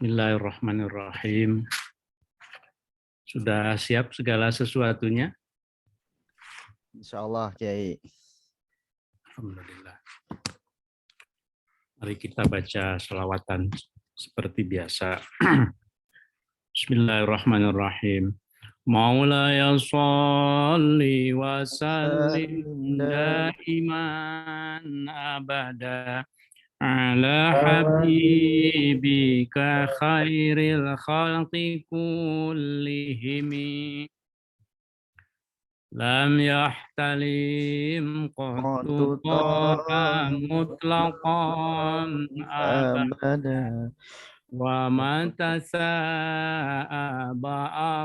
Bismillahirrahmanirrahim. Sudah siap segala sesuatunya? Insyaallah, Kiai. Alhamdulillah. Mari kita baca sholawatan seperti biasa. Bismillahirrahmanirrahim. Maulaya sholli wa sallim daiman abada ala habibika khairil khalqi kullihimi lam yahtalim qattu taha mutlaqan abada wa man tasa'aba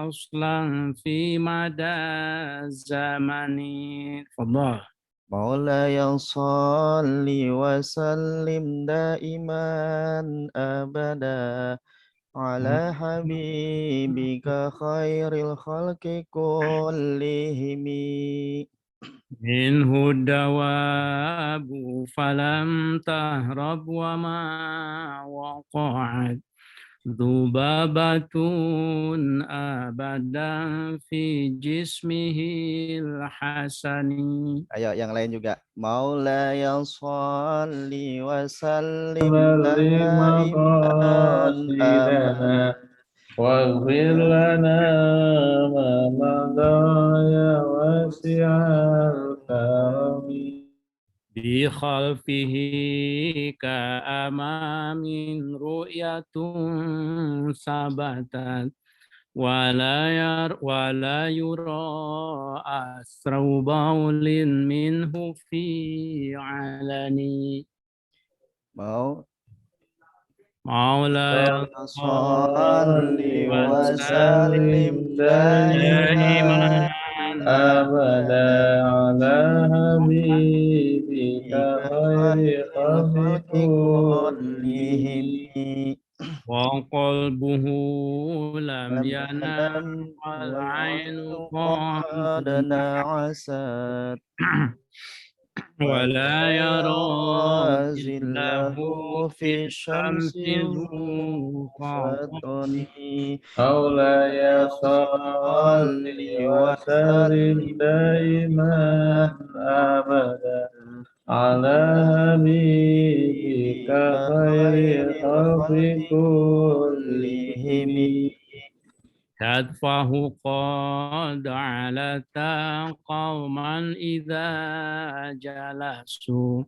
aslan fi mada zamani. Fadhal. Maulaya sholli wa sallim daiman abada ala habibika khairil khalqi kullihimi. Minhu dawabu falam tahrab wa ma waqa'at dhubabatun abadan fi jismihil hasani. Ayo yang lain juga. Maulaya sholli wa sallim daiman abada واغفر لنا ما مضى يا واسع الكرم Bi khalfihi ka amamin ru'yatun sabatat wala yura asrau baulin minhu fi alani. Maulaya Sholli wa sallim daiman أبدا على حبيبك خير خلق كلهم wa qalbuhu lam yanam wal ainu qad na'asat wala yara zillahu fi syamsi fatoni مولاي صل وسلم دائما أبدا على حبيبك خير خلق كلهم تدفه قد علتا قوما إذا جلسوا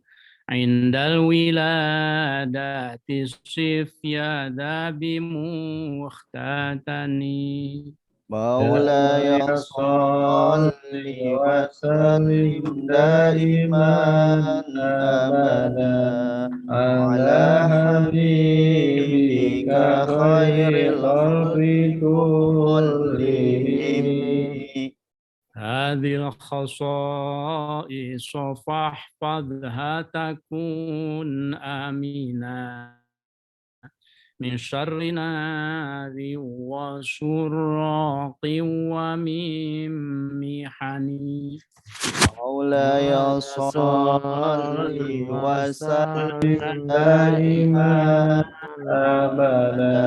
عند الولادات الصف يدا بمختتني. مولاي صل وسلم دائما أبدا على حبيبك خير الخلق كلهم. هذه الخصائص فاحفظها تكون آمنا من شر نار وسراق ومن محن. مولاي صل وسلم دائما أبدا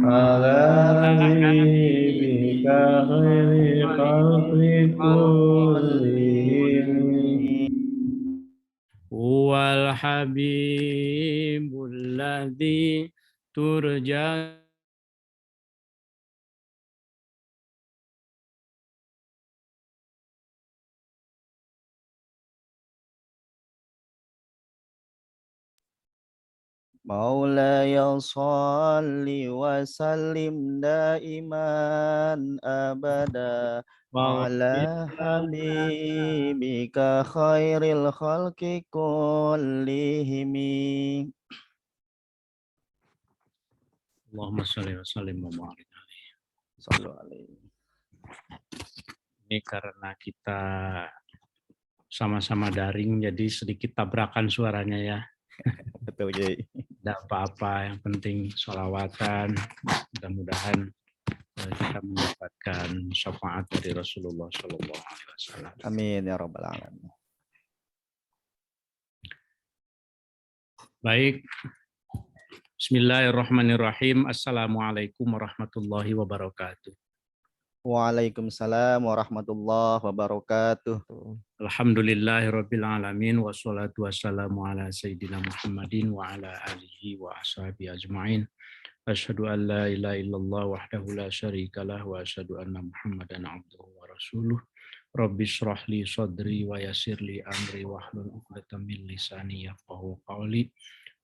على حبيبك خير خلق كلهم هو الحبيب الذي ترجى مولاي صل وسلم دائما أبدا على حبيبك خير الخلق كلهم. Allahumma sholli wa sallim wa barik alaihi. Ini karena kita sama-sama daring jadi sedikit tabrakan suaranya ya. Betul, Kiai. Tidak apa-apa, yang penting sholawatan. Mudah-mudahan kita mendapatkan syafaat dari Rasulullah SAW. Amin ya rabbal alamin. Baik, Bismillahirrahmanirrahim. Assalamualaikum warahmatullahi wabarakatuh. Waalaikumsalam warahmatullahi wabarakatuh. Alhamdulillahirabbil alamin wassalatu wassalamu ala sayyidina Muhammadin wa ala alihi wa ashabihi ajmain. Asyhadu an la ilaha illallah wahdahu la syarikalah wa asyhadu anna Muhammadan abduhu wa rasuluh. Rabbi shrah li sadri wa yassir li amri wahlul 'uqdatam min lisani yafqahu qawli.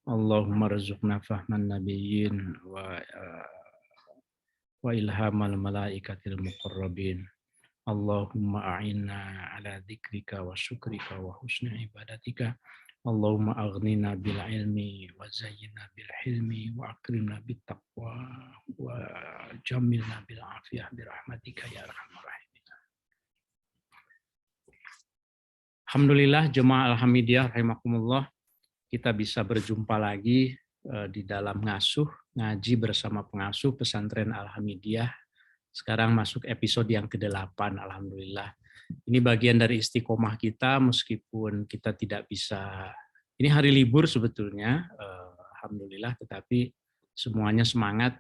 Allahumma rzuqna fahman nabiyyin wa ilhamal malaikatil muqarrabin. Allahumma a'inna ala dzikrika wa syukrika wa husni ibadatika. Allahumma aghnina bil ilmi wa zayyinna bil hilmi wa akrimna bit taqwa wa jamilna bil afiyah bi rahmatika ya arhamar rahimin. Alhamdulillah jemaah Alhamidiyah rahimakumullah, kita bisa berjumpa lagi di dalam ngaji bersama pengasuh pesantren Alhamidiyah. Sekarang masuk episode yang ke-8, alhamdulillah. Ini bagian dari istiqomah kita meskipun kita tidak bisa, ini hari libur sebetulnya, alhamdulillah, tetapi semuanya semangat.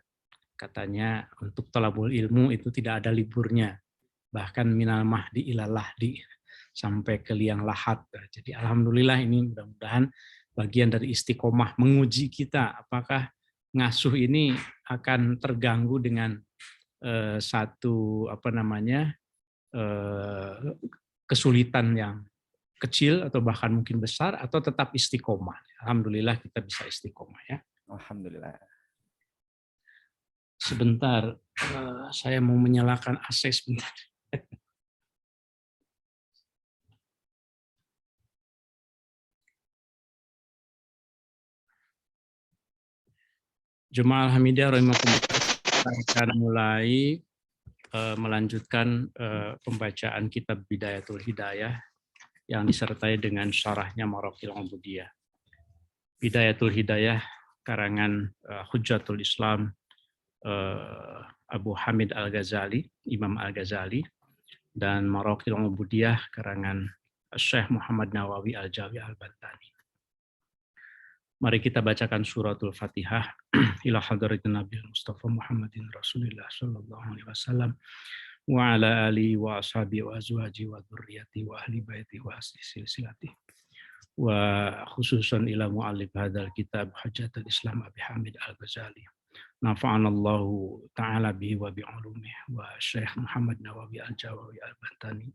Katanya untuk thalabul ilmu itu tidak ada liburnya, bahkan minal mahdi ilal lahdi, sampai ke liang lahat. Jadi alhamdulillah ini mudah-mudahan bagian dari istiqomah menguji kita apakah ngasuh ini akan terganggu dengan satu kesulitan yang kecil atau bahkan mungkin besar, atau tetap istiqomah. Alhamdulillah kita bisa istiqomah ya. Alhamdulillah. Sebentar, saya mau menyalakan AC sebentar. Jemaah Alhamidiyah rahimakumullah, kita akan mulai melanjutkan pembacaan kitab Bidayatul Hidayah yang disertai dengan syarahnya Maraqil Ubudiyah. Bidayatul Hidayah karangan Hujjatul Islam Abu Hamid Al-Ghazali, Imam Al-Ghazali, dan Maraqil Ubudiyah karangan Syekh Muhammad Nawawi Al-Jawi Al-Bantani. Mari kita bacakan suratul Fatihah ila hadratin Nabi Mustafa Muhammadin Rasulillah sallallahu alaihi wasallam wa ala alihi wa ashabihi wa azwaji wa dzurriyyati wa ahli baiti wa asli silsilati wa khususan ila muallif hadzal kitab Hujjatul Islam Abi Hamid Al-Ghazali. Nafa'anallahu ta'ala bihi wa bi ulumihi wa Syekh Muhammad Nawawi Al-Jawawi Al-Bantani.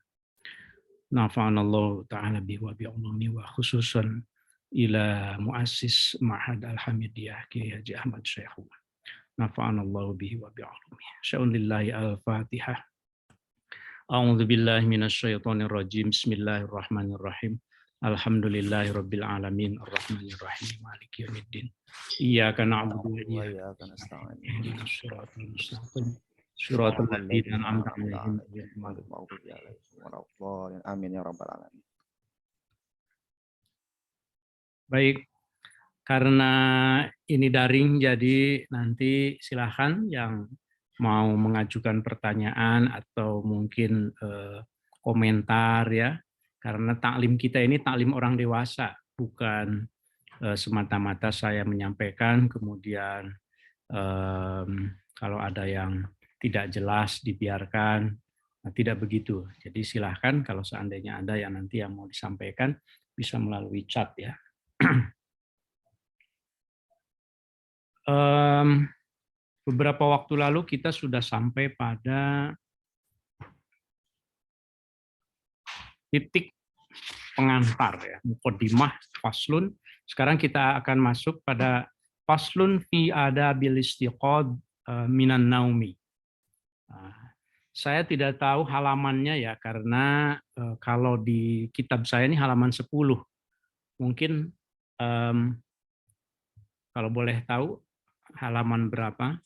Nafa'anallahu ta'ala bihi wa bi ulumihi wa khususan ila muassis Ma'had Al-Hamidiyah Kiai Haji Ahmad Syekhu. Nafa'anallahu bihi wa bi'ulumihi. Sya'unillahi al-Fatihah. A'udzu billahi minasy syaithanir rajim. Bismillahirrahmanirrahim. Alhamdulillahi rabbil alamin arrahmanir rahim maliki yaumiddin. Iyyaka na'budu wa iyyaka nasta'in. Ihdinas siratal mustaqim. Shiratal ladzina an'amta 'alaihim ghairil maghdubi 'alaihim waladdallin. Amin ya rabbal alamin. Baik, karena ini daring, jadi nanti silahkan yang mau mengajukan pertanyaan atau mungkin komentar ya, karena taklim kita ini taklim orang dewasa, bukan semata-mata saya menyampaikan, kemudian kalau ada yang tidak jelas dibiarkan, nah, tidak begitu. Jadi silahkan kalau seandainya ada yang nanti yang mau disampaikan bisa melalui chat ya. Beberapa waktu lalu kita sudah sampai pada titik pengantar ya, muqaddimah, faslun. Sekarang kita akan masuk pada faslun fi adabil istiqad minan naumi. Saya tidak tahu halamannya ya, karena kalau di kitab saya ini halaman 10. Mungkin kalau boleh tahu halaman berapa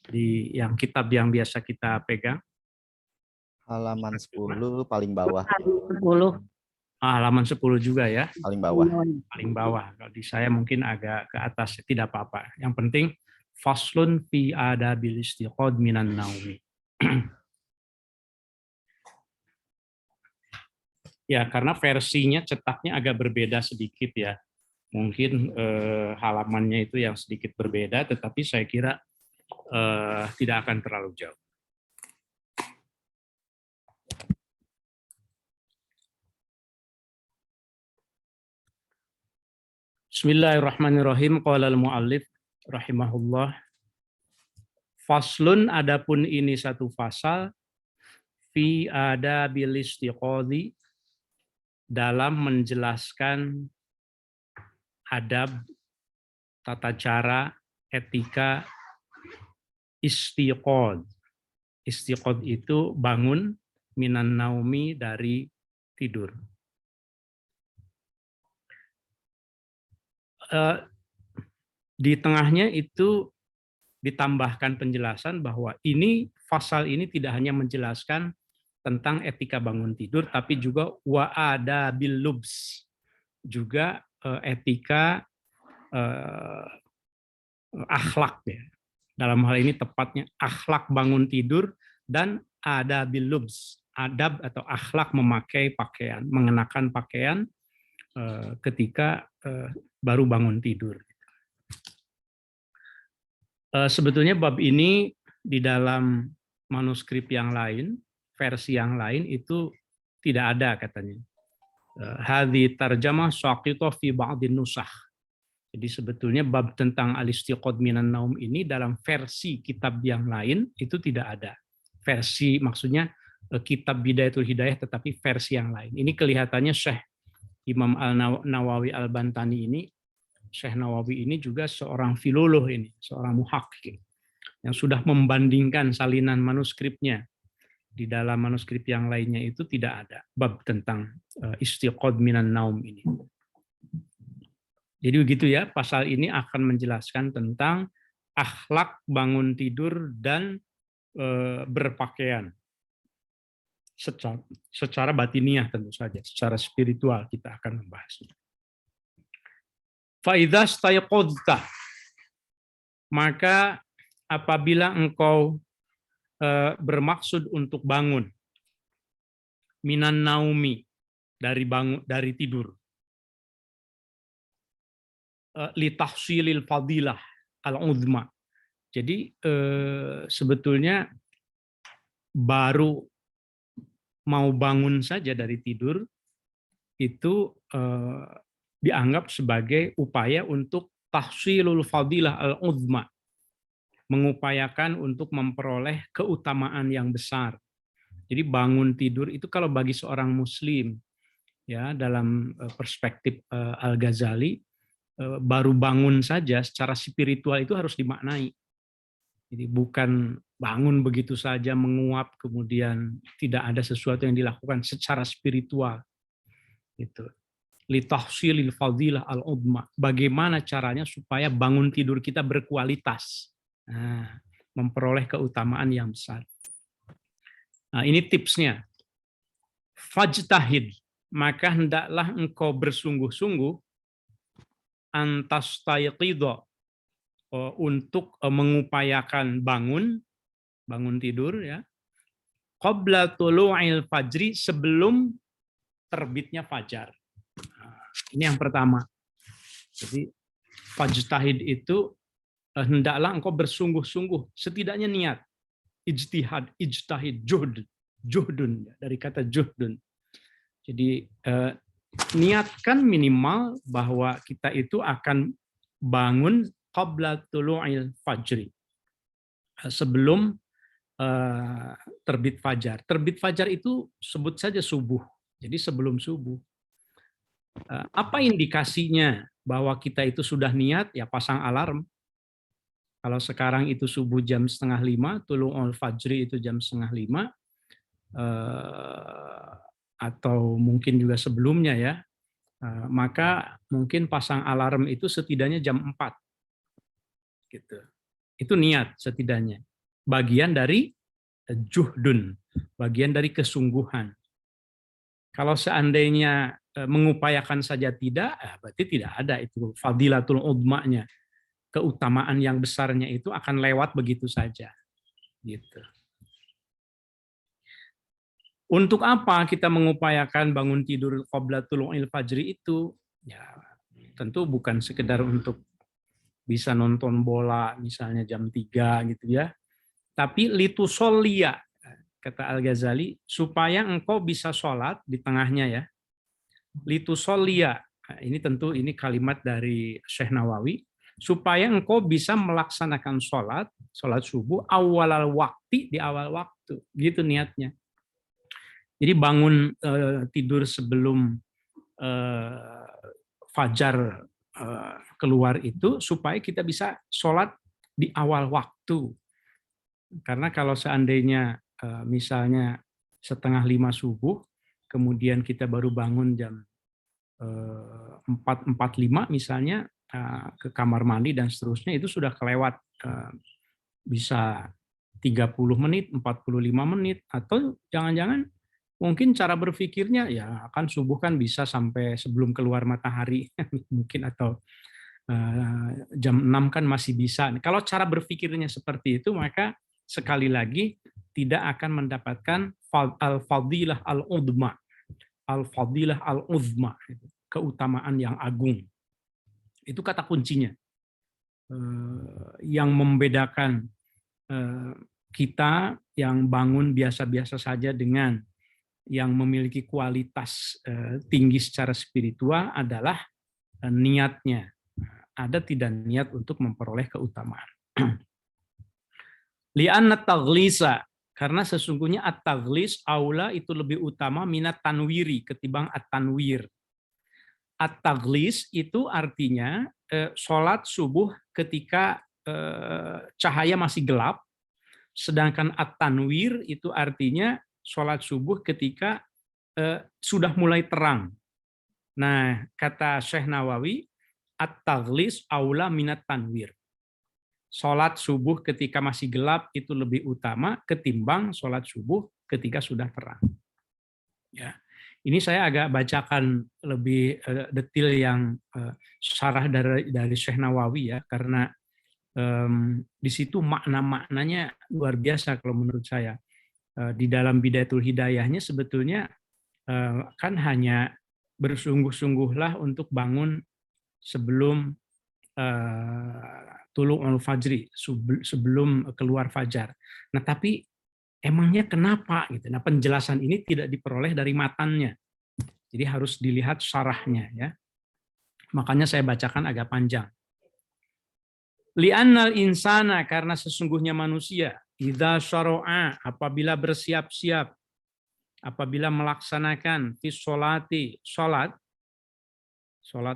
di yang kitab yang biasa kita pegang? Halaman 10 paling bawah. 10. Halaman 10 juga ya. Paling bawah. Paling bawah. Kalau di saya mungkin agak ke atas, tidak apa-apa. Yang penting faslun fi adabil istiqad minan naumi. Ya, karena versinya cetaknya agak berbeda sedikit ya. Mungkin halamannya itu yang sedikit berbeda, tetapi saya kira tidak akan terlalu jauh. Bismillahirrahmanirrahim. Qala al-muallif rahimahullah. Faslun, adapun ini satu pasal, fi adabil istiqodhi, dalam menjelaskan adab, tata cara, etika istiqodh. Istiqodh itu bangun, minan naumi, dari tidur. Di tengahnya itu ditambahkan penjelasan bahwa ini pasal ini tidak hanya menjelaskan tentang etika bangun tidur, tapi juga wa adabil lubs, juga etika akhlak ya. Dalam hal ini tepatnya akhlak bangun tidur dan adabil lubs, adab atau akhlak memakai pakaian, mengenakan pakaian ketika baru bangun tidur. Sebetulnya bab ini di dalam manuskrip yang lain, versi yang lain itu tidak ada katanya. Hadhi tarjamah saqita fi ba'dhin nusakh. Jadi sebetulnya bab tentang al-istiqodh minan naum ini dalam versi kitab yang lain itu tidak ada. Versi maksudnya kitab Bidayatul Hidayah tetapi versi yang lain. Ini kelihatannya Syekh Imam Al-Nawawi Al-Bantani ini, Syekh Nawawi ini juga seorang filoloh ini, seorang muhakkik yang sudah membandingkan salinan manuskripnya. Di dalam manuskrip yang lainnya itu tidak ada bab tentang istiqodh minan naum ini. Jadi begitu ya, pasal ini akan menjelaskan tentang akhlak bangun tidur dan berpakaian. Secara batiniah tentu saja, secara spiritual kita akan membahasnya. Fa'idha stayqodhta, maka apabila engkau bermaksud untuk bangun, minan naumi, dari tidur, litahsilil fadilah al-uzma. Jadi sebetulnya baru mau bangun saja dari tidur itu dianggap sebagai upaya untuk tahsilul fadilah al-uzma, mengupayakan untuk memperoleh keutamaan yang besar. Jadi bangun tidur itu kalau bagi seorang muslim ya, dalam perspektif Al-Ghazali, baru bangun saja secara spiritual itu harus dimaknai. Jadi bukan bangun begitu saja menguap kemudian tidak ada sesuatu yang dilakukan secara spiritual. Itu. Litahsilil fadilah al-udma. Bagaimana caranya supaya bangun tidur kita berkualitas. Nah, memperoleh keutamaan yang besar. Nah, ini tipsnya. Fajtahid, maka hendaklah engkau bersungguh-sungguh antastayqidha, untuk mengupayakan bangun tidur ya, qabla tulu'il fajri, sebelum terbitnya fajar. Nah, ini yang pertama. Jadi fajtahid itu hendaklah engkau bersungguh-sungguh, setidaknya niat, ijtahid, juhdun, dari kata juhdun. Jadi niatkan minimal bahwa kita itu akan bangun qabla tulu'il fajri, sebelum terbit fajar. Terbit fajar itu sebut saja subuh. Jadi sebelum subuh. Apa indikasinya bahwa kita itu sudah niat? Ya pasang alarm. Kalau sekarang itu subuh jam 4:30, tulu'ul fajri itu jam 4:30, atau mungkin juga sebelumnya ya, maka mungkin pasang alarm itu setidaknya jam 4. Gitu. Itu niat setidaknya. Bagian dari juhdun, bagian dari kesungguhan. Kalau seandainya mengupayakan saja tidak, berarti tidak ada itu fadilatul udma'nya. Keutamaan yang besarnya itu akan lewat begitu saja. Gitu. Untuk apa kita mengupayakan bangun tidur qabla tulu'il fajri itu? Ya, tentu bukan sekedar untuk bisa nonton bola misalnya jam 3 gitu ya. Tapi litusolia, kata Al-Ghazali, supaya engkau bisa sholat di tengahnya ya. Litusolia, ini tentu ini kalimat dari Syekh Nawawi, supaya engkau bisa melaksanakan sholat subuh awalal waktu, di awal waktu. Gitu niatnya. Jadi bangun tidur sebelum fajar keluar itu supaya kita bisa sholat di awal waktu. Karena kalau seandainya misalnya 4:30 subuh, kemudian kita baru bangun jam 4:45 misalnya ke kamar mandi dan seterusnya, itu sudah kelewat bisa 30 menit, 45 menit, atau jangan-jangan mungkin cara berpikirnya ya kan subuh kan bisa sampai sebelum keluar matahari mungkin, atau jam 6 kan masih bisa. Kalau cara berpikirnya seperti itu, maka sekali lagi tidak akan mendapatkan al-fadilah al-udma, al-fadilah al-uzma, keutamaan yang agung. Itu kata kuncinya. Yang membedakan kita yang bangun biasa-biasa saja dengan yang memiliki kualitas tinggi secara spiritual adalah niatnya. Ada tidak niat untuk memperoleh keutamaan. Li'anna taghlisa, karena sesungguhnya at-taghlis aula itu lebih utama minat tanwiri ketimbang at-tanwir. At-taghlis itu artinya sholat subuh ketika cahaya masih gelap, sedangkan at-tanwir itu artinya sholat subuh ketika sudah mulai terang. Nah, kata Syekh Nawawi, at-taghlis aula minat tanwir. Sholat subuh ketika masih gelap itu lebih utama ketimbang sholat subuh ketika sudah terang. Ya, ini saya agak bacakan lebih detail yang syarah dari Syekh Nawawi ya, karena di situ makna-maknanya luar biasa kalau menurut saya. Di dalam Bidayatul Hidayahnya sebetulnya kan hanya bersungguh-sungguhlah untuk bangun sebelum tulu'ul fajri, sebelum keluar fajar. Nah, tapi emangnya kenapa gitu? Nah, penjelasan ini tidak diperoleh dari matannya. Jadi harus dilihat syarahnya ya. Makanya saya bacakan agak panjang. Li'annal insana, karena sesungguhnya manusia, idza syara'a, apabila bersiap-siap, apabila melaksanakan fi sholati, sholat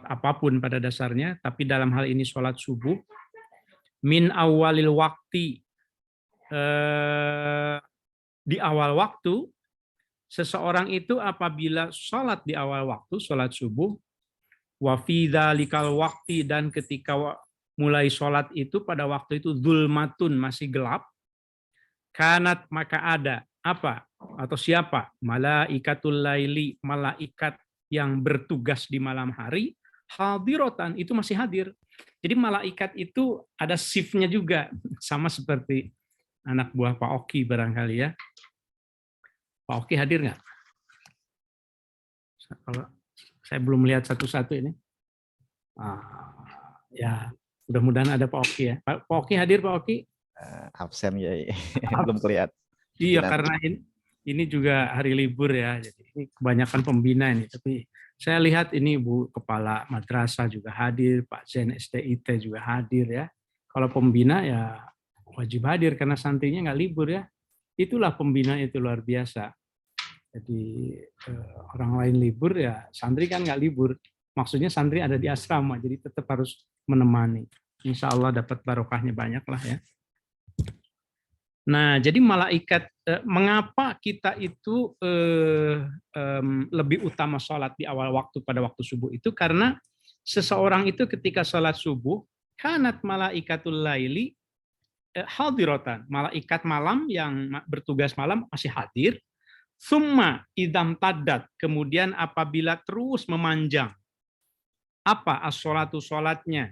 apapun pada dasarnya, tapi dalam hal ini sholat subuh, min awalil waktu, di awal waktu, seseorang itu apabila sholat di awal waktu, sholat subuh, wa fi dzalikal waqti, dan ketika mulai sholat itu pada waktu itu zulmatun, masih gelap, kanat, maka ada apa atau siapa, malaikatul laili, malaikat yang bertugas di malam hari, hadirotan, itu masih hadir. Jadi malaikat itu ada shift-nya juga, sama seperti anak buah Pak Oki barangkali ya. Pak Oki hadir nggak? Kalau saya belum lihat satu-satu ini. Ya, mudah-mudahan ada Pak Oki ya. Pak Oki hadir, Pak Oki? Absen ya, belum kelihatan. Iya, karena ini juga hari libur ya. Jadi ini kebanyakan pembina ini. Tapi saya lihat ini Bu Kepala Madrasah juga hadir, Pak Zen STIT juga hadir ya. Kalau pembina ya wajib hadir karena santrinya nggak libur ya. Itulah pembina itu luar biasa. Jadi orang lain libur ya santri kan nggak libur. Maksudnya santri ada di asrama, jadi tetap harus menemani. Insya Allah dapat barokahnya banyak lah ya. Nah, jadi malaikat, mengapa kita itu lebih utama sholat di awal waktu pada waktu subuh itu? Karena seseorang itu ketika sholat subuh, kanat malaikatul laili hadirotan, malaikat malam yang bertugas malam masih hadir. Summa idam tadat, kemudian apabila terus memanjang, apa as-sholatu, sholatnya,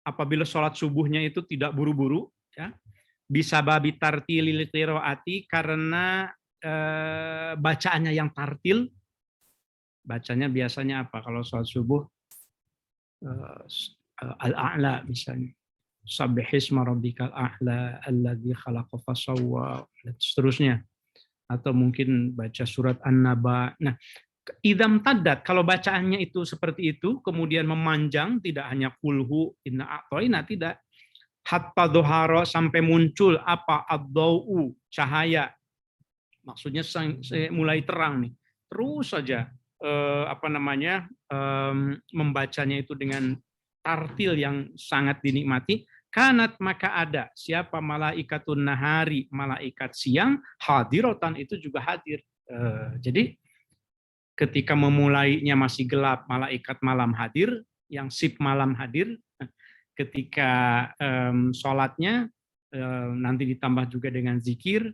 apabila sholat subuhnya itu tidak buru-buru, ya, bisa babi tartilil qiraati, karena bacaannya yang tartil. Bacanya biasanya apa kalau sholat subuh? al-a'la misalnya. Sabbihisma rabbikal a'la alladzi khalaqa fasawwa dan seterusnya. Atau mungkin baca surat An-Naba. Nah, idam tadat, kalau bacaannya itu seperti itu, kemudian memanjang, tidak hanya kulhu, inna a'toina, tidak. Hatta doharo, sampai muncul apa? Ad-daw'u, cahaya. Maksudnya mulai terang nih. Terus saja membacanya itu dengan tartil yang sangat dinikmati. Kanat, maka ada siapa malaikatun nahari, malaikat siang, hadirotan, itu juga hadir. Jadi ketika memulainya masih gelap, malaikat malam hadir, yang sip malam hadir. Ketika sholatnya nanti ditambah juga dengan zikir,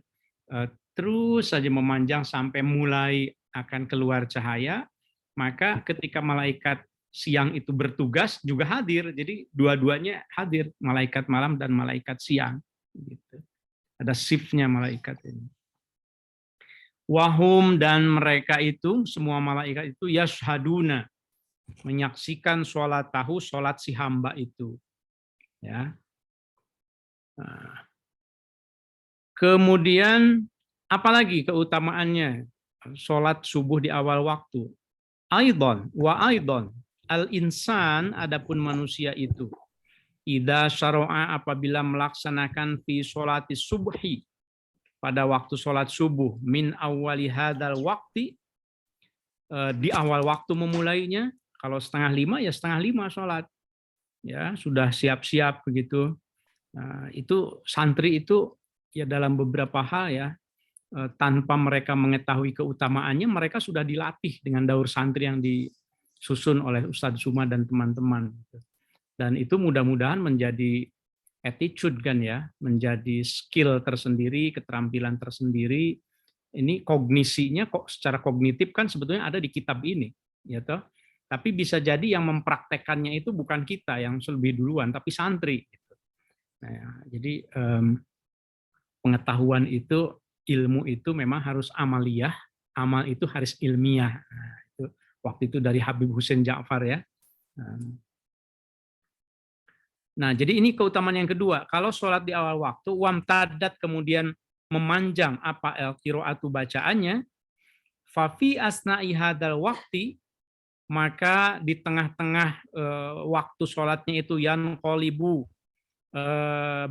terus saja memanjang sampai mulai akan keluar cahaya. Maka ketika malaikat siang itu bertugas juga hadir, jadi dua-duanya hadir, malaikat malam dan malaikat siang. Gitu. Ada shiftnya malaikat ini. Wahum, dan mereka itu, semua malaikat itu, yashhaduna, menyaksikan sholat tahu, sholat si hamba itu. Ya. Nah. Kemudian apalagi keutamaannya sholat subuh di awal waktu? Aidon wa aidon al-insan, adapun manusia itu, idza syara'a, apabila melaksanakan fi sholati subhi, pada waktu sholat subuh, min awali hadal waktu, di awal waktu memulainya, kalau 4:30 ya 4:30 sholat, ya sudah siap-siap begitu. Nah, itu santri itu ya dalam beberapa hal ya, tanpa mereka mengetahui keutamaannya, mereka sudah dilatih dengan daur santri yang disusun oleh Ustadz Suma dan teman-teman. Dan itu mudah-mudahan menjadi attitude kan ya, menjadi skill tersendiri, keterampilan tersendiri. Ini kognisinya kok secara kognitif kan sebetulnya ada di kitab ini, ya toh. Tapi bisa jadi yang mempraktekannya itu bukan kita yang lebih duluan, tapi santri. Nah, jadi pengetahuan itu, ilmu itu memang harus amaliyah, amal itu harus ilmiah. Nah, itu waktu itu dari Habib Hussein Ja'far ya. Nah, jadi ini keutamaan yang kedua. Kalau sholat di awal waktu, wamtadat, kemudian memanjang apa al-qiraatu bacaannya, fafi asna'i hadal wakti, maka di tengah-tengah waktu sholatnya itu yanqalibu,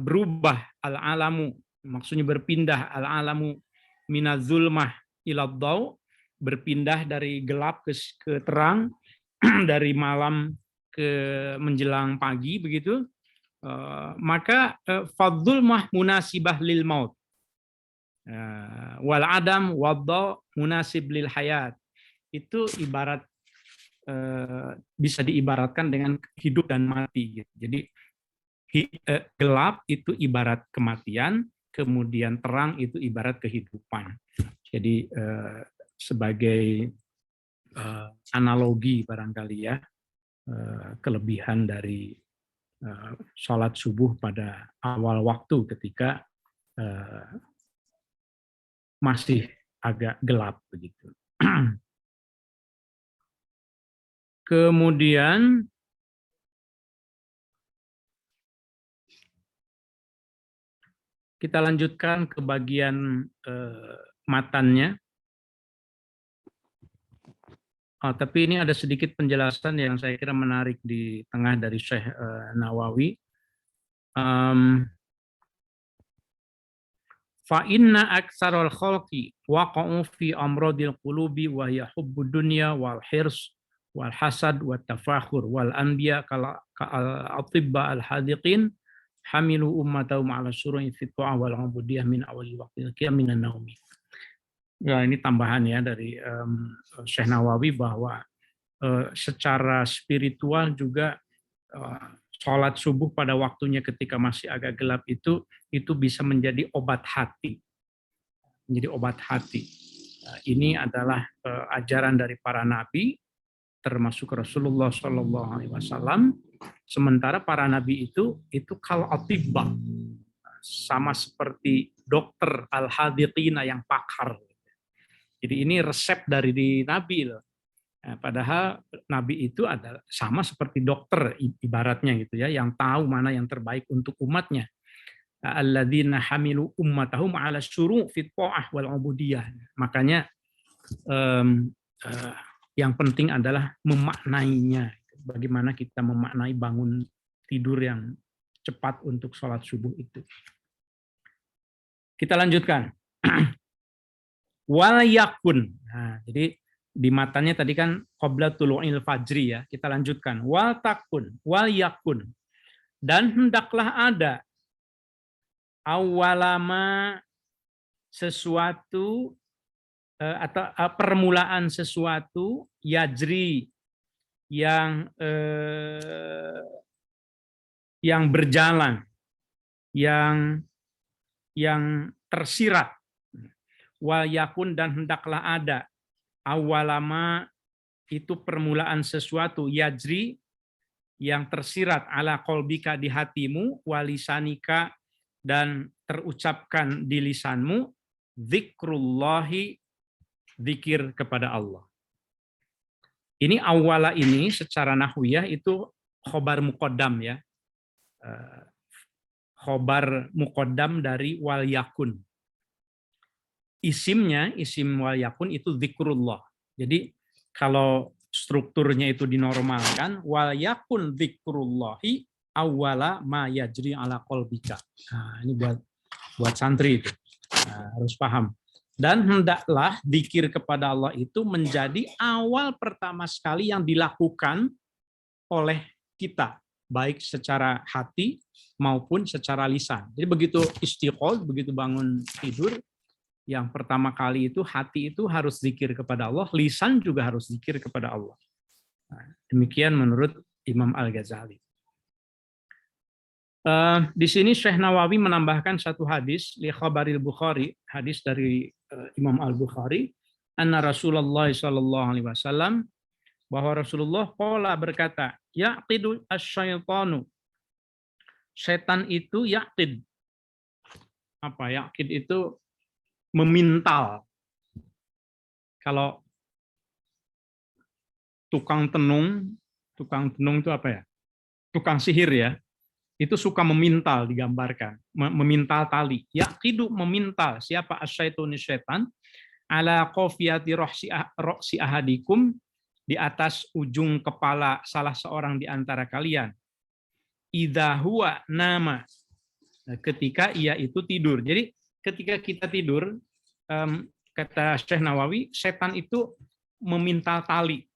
berubah al-alamu, maksudnya berpindah al-alamu minazulmah iladdaw, berpindah dari gelap ke terang, dari malam ke menjelang pagi begitu. Maka fadzulmah munasibah lil maut, wal adam wadda munasib lil hayat. Itu ibarat, bisa diibaratkan dengan hidup dan mati gitu. Jadi gelap itu ibarat kematian, kemudian terang itu ibarat kehidupan. Jadi sebagai analogi barangkali ya, kelebihan dari sholat subuh pada awal waktu ketika masih agak gelap begitu. Kemudian kita lanjutkan ke bagian matannya. Tapi ini ada sedikit penjelasan yang saya kira menarik di tengah dari Syekh Nawawi. Fa inna aktsarul khalqi waqa'u fi amradil qulubi wa hiya hubbud dunya wal hirs wal hasad wat tafakhur wal anbiya kal atibba al hadiqin hamilu ummatahum ala syuru'i fi ta'ah wal ubudiyah min awali waqtil qiyam minan naumi. Ya, ini tambahan ya dari Syekh Nawawi bahwa secara spiritual juga sholat subuh pada waktunya ketika masih agak gelap itu bisa menjadi obat hati, menjadi obat hati. Ini adalah ajaran dari para nabi, termasuk Rasulullah SAW. Sementara para nabi itu kal atibba, sama seperti dokter al-hadiqina yang pakar. Jadi ini resep dari Nabi loh. Padahal Nabi itu adalah sama seperti dokter ibaratnya gitu ya, yang tahu mana yang terbaik untuk umatnya. Alladzina hamilu ummatahum ala syuru' fit tha'ah wal ubudiyah. Makanya yang penting adalah memaknainya. Bagaimana kita memaknai bangun tidur yang cepat untuk sholat subuh itu. Kita lanjutkan. Wal yakun. Nah, jadi di matanya tadi kan qabla tulu'il fajri ya. Kita lanjutkan. Wal takun, wal yakun. Dan hendaklah ada awalama sesuatu atau permulaan sesuatu yajri yang berjalan, yang tersirat. Wal yakun dan hendaklah ada awalama itu permulaan sesuatu yajri yang tersirat ala qalbika di hatimu, walisanika dan terucapkan di lisanmu, zikrullahi, zikir kepada Allah. Ini awala ini secara nahwiyah itu khobar muqaddam ya. Khobar muqaddam dari wal yakun. Isimnya, isim wal yakun itu zikrullah. Jadi kalau strukturnya itu dinormalkan, wal yakun zikrullahi awwala ma yajri ala qalbika. Nah, ini buat santri itu. Nah, harus paham. Dan hendaklah zikir kepada Allah itu menjadi awal pertama sekali yang dilakukan oleh kita, baik secara hati maupun secara lisan. Jadi begitu istiqoz, begitu bangun tidur, yang pertama kali itu hati itu harus zikir kepada Allah, lisan juga harus zikir kepada Allah. Nah, demikian menurut Imam Al-Ghazali. Di sini Syekh Nawawi menambahkan satu hadis li khabaril Bukhari, hadis dari Imam Al-Bukhari, anna Rasulullah sallallahu alaihi wasallam, bahwa Rasulullah qala berkata, yaqidu asyaitanu, setan itu yaqid. Apa yaqid itu? Memintal. Kalau tukang tenung itu apa ya? Tukang sihir ya. Itu suka memintal digambarkan, memintal tali. Yaqidu memintal. Siapa asyaitun setan? Ala qafiyati roksi ahadikum, di atas ujung kepala salah seorang di antara kalian. Idza huwa nama, ketika ia itu tidur. Jadi ketika kita tidur, kata Syekh Nawawi, setan itu memintal tali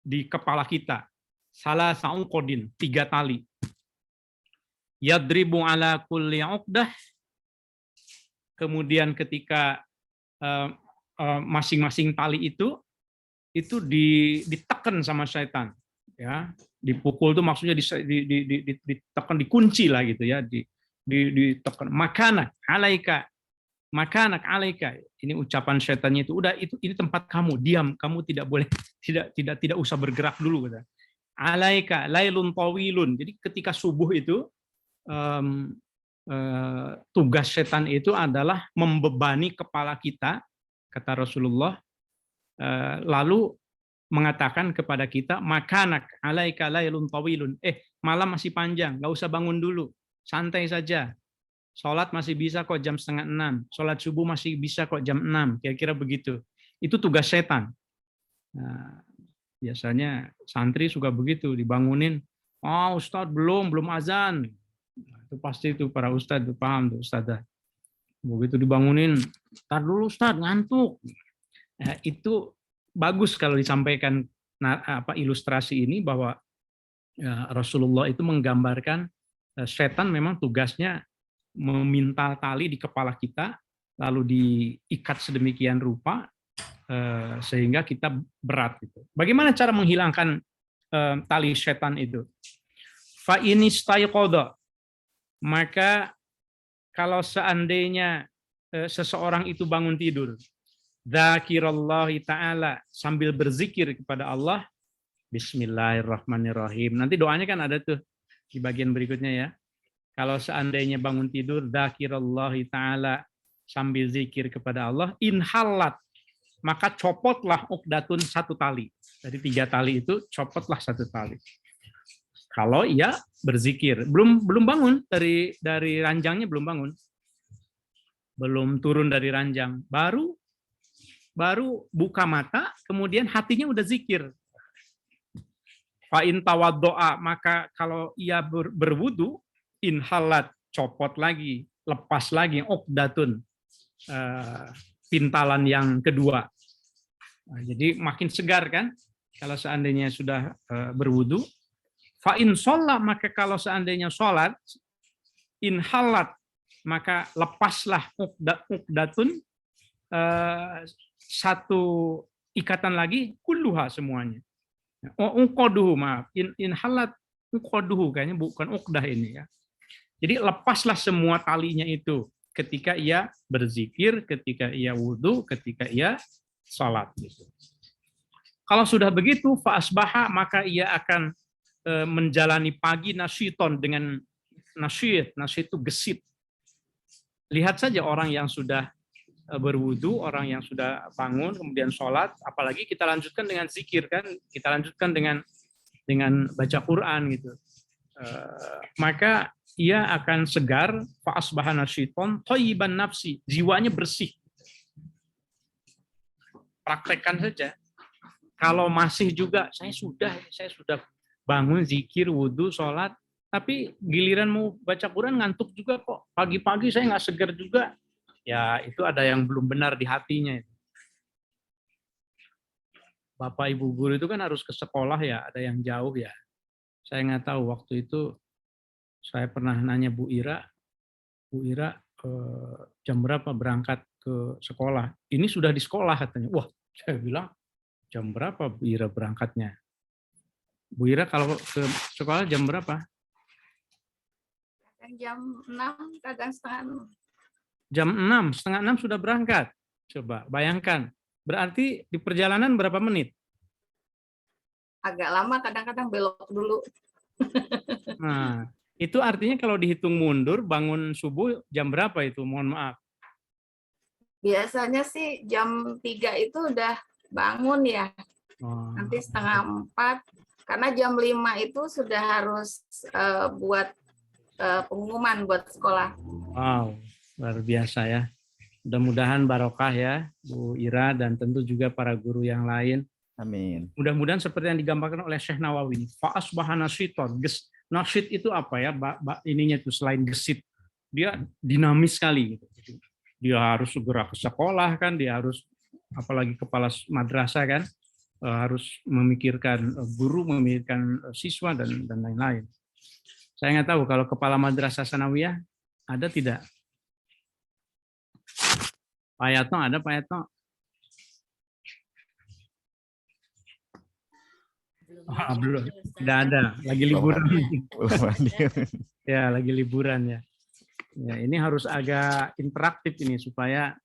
di kepala kita. Salah sa'uqodin, 3 tali. Yadribu ala kulli uqdah. Kemudian ketika masing-masing tali itu ditekan sama setan. Ya, dipukul itu maksudnya ditekan, dikunci lah gitu ya, ditekan. Makanak alaika, ini ucapan setannya itu, udah ini tempat kamu, diam, kamu tidak boleh, tidak usah bergerak dulu kata. Alaika lailun tawilun. Jadi ketika subuh itu tugas setan itu adalah membebani kepala kita, kata Rasulullah, lalu mengatakan kepada kita, makanak alaika lailun tawilun, malam masih panjang, nggak usah bangun dulu, santai saja. Sholat masih bisa kok jam 5:30, sholat subuh masih bisa kok jam 6, kira-kira begitu. Itu tugas setan. Nah, biasanya santri suka begitu, dibangunin, Ustadz belum azan. Nah, itu pasti itu para ustadz itu paham tuh ustadzah. Begitu dibangunin, tar dulu Ustadz, ngantuk. Nah, itu bagus kalau disampaikan ilustrasi ini, bahwa Rasulullah itu menggambarkan setan memang tugasnya memintal tali di kepala kita, lalu diikat sedemikian rupa sehingga kita berat. Gitu. Bagaimana cara menghilangkan tali setan itu? Fa inistayqadha, maka kalau seandainya seseorang itu bangun tidur, dzakirallahi ta'ala, sambil berzikir kepada Allah, bismillahirrahmanirrahim. Nanti doanya kan ada tuh di bagian berikutnya ya. Kalau seandainya bangun tidur, dzakirallahi ta'ala, sambil zikir kepada Allah, inhalat, maka copotlah uqdatun 1 tali. Dari 3 tali itu copotlah 1 tali. Kalau ia berzikir, belum bangun dari ranjangnya, belum bangun, belum turun dari ranjang, baru buka mata, kemudian hatinya udah zikir. Fa'in tawaddo'a, maka kalau ia berwudu, inhalat, copot lagi, lepas lagi, uqdatun, pintalan yang kedua. Nah, jadi makin segar kan, kalau seandainya sudah berwudu. Fa'in sholat, maka kalau seandainya sholat, inhalat, maka lepaslah uqdatun, 1 ikatan lagi, kulluha semuanya. Uqaduhu, maaf, inhalat uqaduhu, kayaknya bukan uqdah ini ya. Jadi lepaslah semua talinya itu ketika ia berzikir, ketika ia wudu, ketika ia sholat. Gitu. Kalau sudah begitu, fa'asbaha, maka ia akan menjalani pagi nasyiton dengan nasyid itu gesit. Lihat saja orang yang sudah berwudu, orang yang sudah bangun, kemudian sholat, apalagi kita lanjutkan dengan zikir kan, kita lanjutkan dengan baca Quran gitu. Maka ia akan segar, fa'asbaha nasyiton, thayyiban nafsi, jiwanya bersih. Praktekkan saja. Kalau masih juga, saya sudah bangun, zikir, wudhu, sholat, tapi giliran mau baca Quran ngantuk juga kok. Pagi-pagi saya nggak segar juga. Ya itu ada yang belum benar di hatinya. Bapak Ibu guru itu kan harus ke sekolah ya, ada yang jauh ya. Saya nggak tahu, waktu itu saya pernah nanya Bu Ira jam berapa berangkat ke sekolah. Ini sudah di sekolah katanya. Wah, saya bilang jam berapa Bu Ira berangkatnya? Bu Ira kalau ke sekolah jam berapa? Kadang jam 6, kadang setengah 6. Jam 6, setengah 6 sudah berangkat. Coba bayangkan. Berarti di perjalanan berapa menit? Agak lama, kadang-kadang belok dulu. Nah, itu artinya kalau dihitung mundur, bangun subuh jam berapa itu? Mohon maaf. Biasanya sih jam 3 itu udah bangun ya. Oh. Nanti setengah 4. Karena jam 5 itu sudah harus buat pengumuman buat sekolah. Wow, luar biasa ya. Mudah-mudahan barokah ya Bu Ira dan tentu juga para guru yang lain. Amin. Mudah-mudahan seperti yang digambarkan oleh Syekh Nawawi. Fa'asbaha nasyiton. Nasyid itu apa ya? Ininya itu selain gesit, dia dinamis sekali gitu. Dia harus segera ke sekolah kan, dia harus apalagi kepala madrasah kan, harus memikirkan guru, memikirkan siswa dan lain-lain. Saya nggak tahu kalau kepala madrasah sanawiyah ada tidak? Pak Yatno ada, Pak Yatno? Belum, tidak ada. Lagi liburan. Ya, lagi liburan ya. Ya, ini harus agak interaktif ini supaya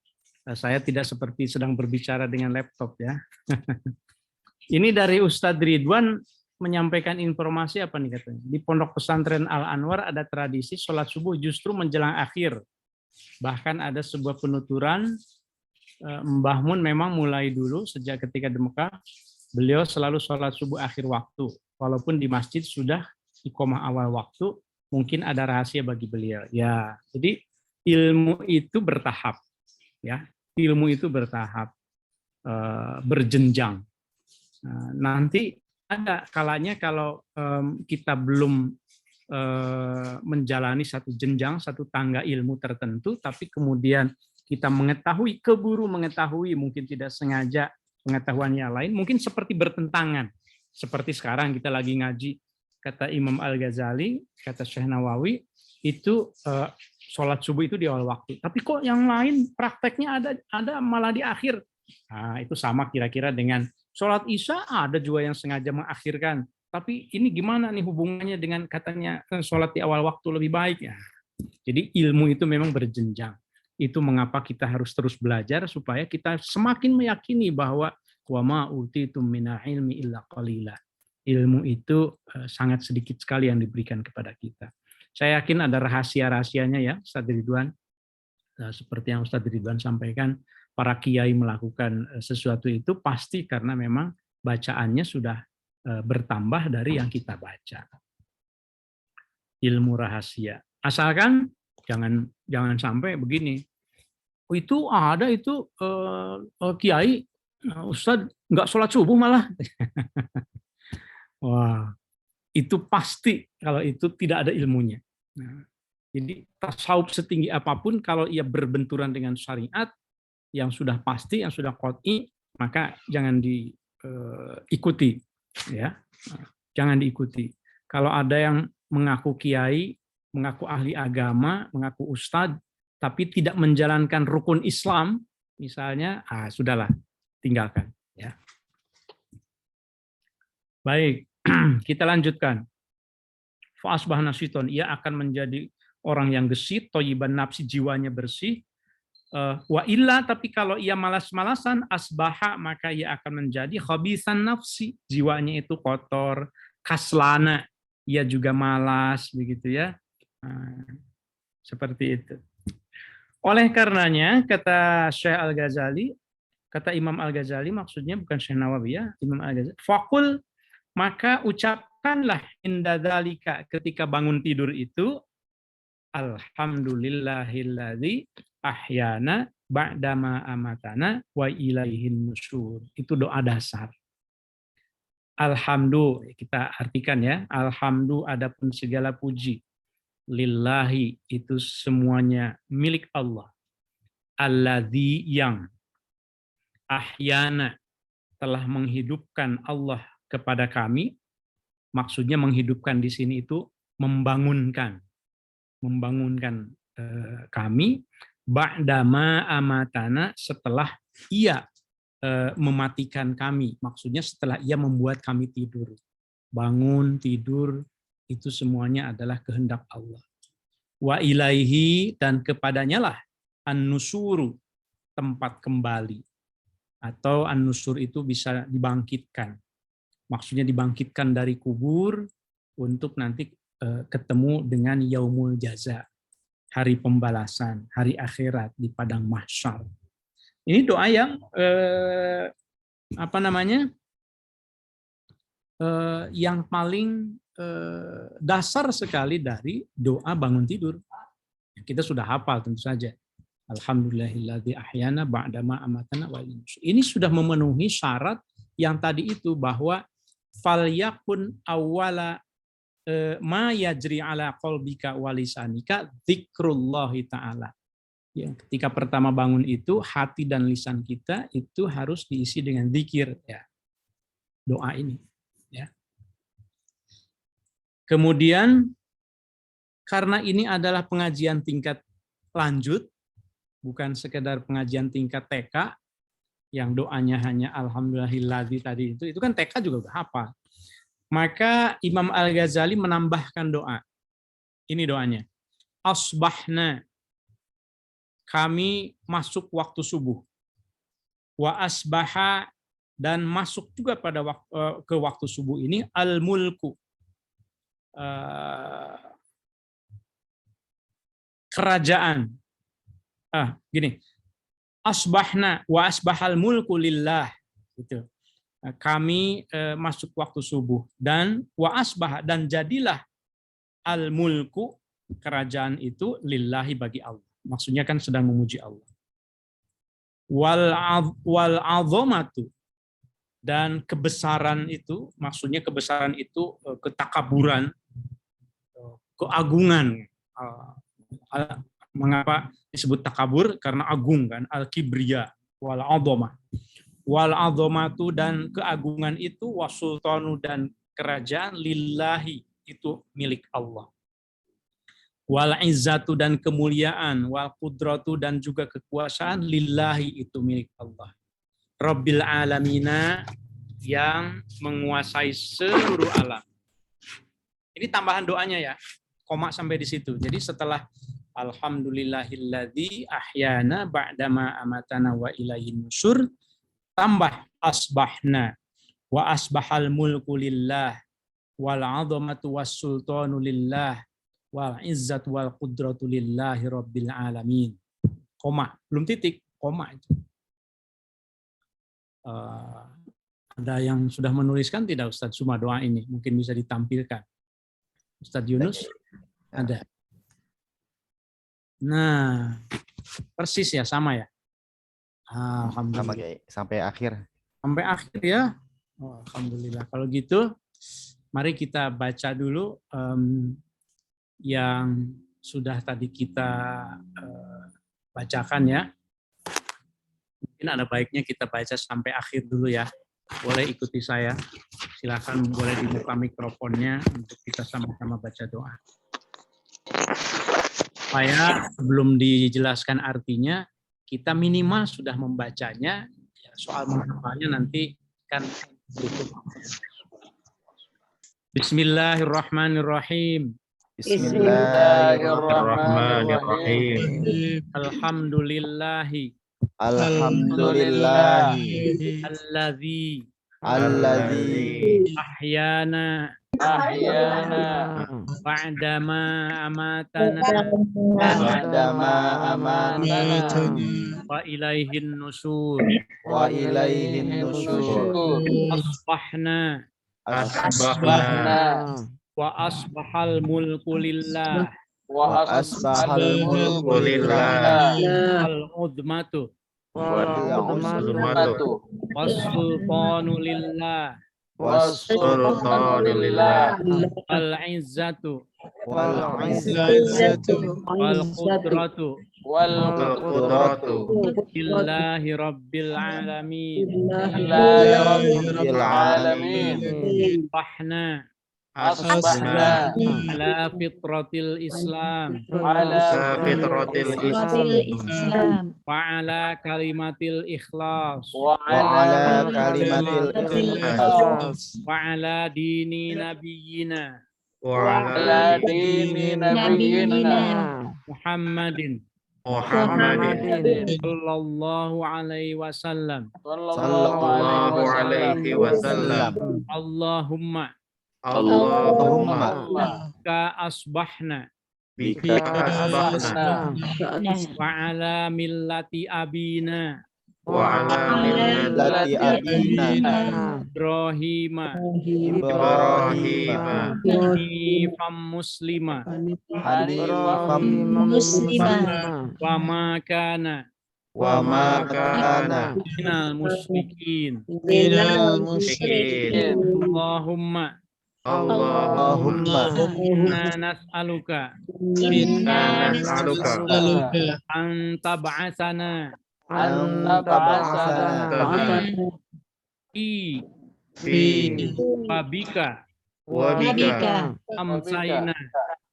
saya tidak seperti sedang berbicara dengan laptop ya. Ini dari Ustadz Ridwan menyampaikan informasi apa nih katanya. Di Pondok Pesantren Al Anwar ada tradisi sholat subuh justru menjelang akhir. Bahkan ada sebuah penuturan, Mbah Mun memang mulai dulu sejak ketika di Mekah, beliau selalu sholat subuh akhir waktu. Walaupun di masjid sudah iqomah awal waktu, mungkin ada rahasia bagi beliau. Ya, jadi ilmu itu bertahap. Ya, ilmu itu bertahap, berjenjang. Nanti ada kalanya kalau kita belum menjalani satu jenjang, satu tangga ilmu tertentu, tapi kemudian kita mengetahui, keburu mengetahui, mungkin tidak sengaja pengetahuan yang lain, mungkin seperti bertentangan. Seperti sekarang kita lagi ngaji, kata Imam Al-Ghazali, kata Syekh Nawawi, itu sholat subuh itu di awal waktu. Tapi kok yang lain prakteknya ada malah di akhir. Nah, itu sama kira-kira dengan sholat isya, ada juga yang sengaja mengakhirkan. Tapi ini gimana nih hubungannya dengan katanya sholat di awal waktu lebih baik ya. Jadi ilmu itu memang berjenjang. Itu mengapa kita harus terus belajar supaya kita semakin meyakini bahwa wa ma utitum minal ilmi illa qalila. Ilmu itu sangat sedikit sekali yang diberikan kepada kita. Saya yakin ada rahasia-rahasianya ya Ustadz Ridwan. Seperti yang Ustadz Ridwan sampaikan, para kiai melakukan sesuatu itu pasti karena memang bacaannya sudah bertambah dari yang kita baca. Ilmu rahasia. Asalkan jangan sampai begini. Oh, itu ada itu kiai Ustadz nggak sholat subuh malah. Wah, itu pasti kalau itu tidak ada ilmunya. Nah, jadi tasawuf setinggi apapun kalau ia berbenturan dengan syariat yang sudah pasti, yang sudah qat'i, maka jangan diikuti, ya. Jangan diikuti. Kalau ada yang mengaku kiai, mengaku ahli agama, mengaku ustadz, tapi tidak menjalankan rukun Islam, misalnya, sudahlah, tinggalkan. Ya. Baik, kita lanjutkan. Fa'asbahna syiton, ia akan menjadi orang yang gesit, thayyiban nafsi, jiwanya bersih. Wa illa, tapi kalau ia malas-malasan, asbaha, maka ia akan menjadi khabisan nafsi, jiwanya itu kotor, kaslana, ia juga malas, begitu ya. Seperti itu. Oleh karenanya, kata Syekh Al-Ghazali, kata Imam Al-Ghazali, maksudnya bukan Syekh Nawawi ya, Imam Al-Ghazali, faqul, maka ucapkanlah inda dzalika, ketika bangun tidur itu, alhamdulillahilladzi ahyana ba'dama amatana wa ilaihin nusyur. Itu doa dasar. Alhamdulillah, kita artikan ya, alhamdulillah adapun segala puji, lillahi itu semuanya milik Allah, alladzi yang ahyana telah menghidupkan Allah kepada kami, maksudnya menghidupkan di sini itu membangunkan kami, ba'dama amatana, setelah ia mematikan kami, maksudnya setelah ia membuat kami tidur. Bangun, tidur, itu semuanya adalah kehendak Allah. Wa ilaihi, dan kepadanya lah an-nusuru, tempat kembali. Atau an-nusur itu bisa dibangkitkan. Maksudnya dibangkitkan dari kubur untuk nanti ketemu dengan yaumul jaza, hari pembalasan, hari akhirat di padang mahsyar. Ini doa yang yang paling dasar sekali dari doa bangun tidur. Kita sudah hafal tentu saja. Alhamdulillahilladzi ahyana ba'dama amatana wa ilaihin nusyur. Ini sudah memenuhi syarat yang tadi itu, bahwa falyakun awwala ma yajri ala qalbika wa lisanika dzikrullahi ta'ala. Ya, ketika pertama bangun itu hati dan lisan kita itu harus diisi dengan zikir, ya. Doa ini, ya. Kemudian karena ini adalah pengajian tingkat lanjut, bukan sekedar pengajian tingkat TK yang doanya hanya alhamdulillahilladzi tadi itu kan TK juga udah hafal. Maka Imam Al-Ghazali menambahkan doa. Ini doanya. Asbahna, kami masuk waktu subuh. Wa asbaha, dan masuk juga pada ke waktu subuh ini al-mulku, kerajaan. Gini. Asbahna wa asbahal mulku lillah. Gitu. Kami masuk waktu subuh, dan wa asbah, dan jadilah al mulku, kerajaan itu lillahi, bagi Allah. Maksudnya kan sedang memuji Allah. Wal azamatu, dan kebesaran itu, maksudnya kebesaran itu ketakaburan, keagungan. Mengapa disebut takabur? Karena agung kan, al kibriya wal azamah. Wal azamatu, dan keagungan itu, wasultanu, dan kerajaan, lillahi, itu milik Allah. Wal izzatu, dan kemuliaan, wal qudratu, dan juga kekuasaan, lillahi, itu milik Allah. Rabbil alamina, yang menguasai seluruh alam. Ini tambahan doanya ya, koma sampai di situ. Jadi setelah alhamdulillahilladzi ahyana ba'dama amatana wa ilaihin nusyur, tambah asbahna wa asbahal mulku lillah wal 'azamatu was sultanu lillah wal izzatu wal qudratu lillahi rabbil alamin. Koma, belum titik, koma itu. Ada yang sudah menuliskan tidak Ustadz semua doa ini? Mungkin bisa ditampilkan. Ustadz Yunus? Ada. Nah, persis ya, sama ya? Sama Alhamdulillah. Kiai, sampai akhir. Sampai akhir ya? Oh, alhamdulillah. Kalau gitu, mari kita baca dulu yang sudah tadi kita bacakan ya. Mungkin ada baiknya kita baca sampai akhir dulu ya. Boleh ikuti saya. Silakan boleh dibuka mikrofonnya untuk kita sama-sama baca doa. Supaya sebelum dijelaskan artinya, kita minimal sudah membacanya. Soal menghafalnya nanti kan berikut. Bismillahirrahmanirrahim. Bismillahirrahmanirrahim. Alhamdulillahi. Alhamdulillahi. Alladzi Alladzi ahyana ba'dama amatana ba'dama amatana wa ilaihin nusur. wa ilaihin nusyur. Asbahna wa asbahal mulku lillah Wa asbahal mulku lillah al udmatu wal was-sultanu lillah sultanu lillah al izzatu wal izzatu wal qudratu wal qudratu lillahi rabbil alamin. lillahi rabbil alamin. Asbahna Asbahna ala fitratil Islam ala fitratil Islam wa ala kalimatil ikhlas wa ala kalimatil ikhlas wa ala dini nabiyyina wa ala dini nabiyyina Muhammadin sallallahu alaihi wasallam. sallallahu alaihi wasallam. Allahumma Allahumma ka asbahna bika asbahna wa ala millati abina wa ala millati abina Ibrahima Ibrahima hanifan muslima hanifan muslimah wa ma kana wa ma kana minal musyrikin. minal musyrikin. Allahumma Allahumma inna nas'aluka inna nas'aluka an tab'atsana anta ba'asana fi fi bika wa bika amsayna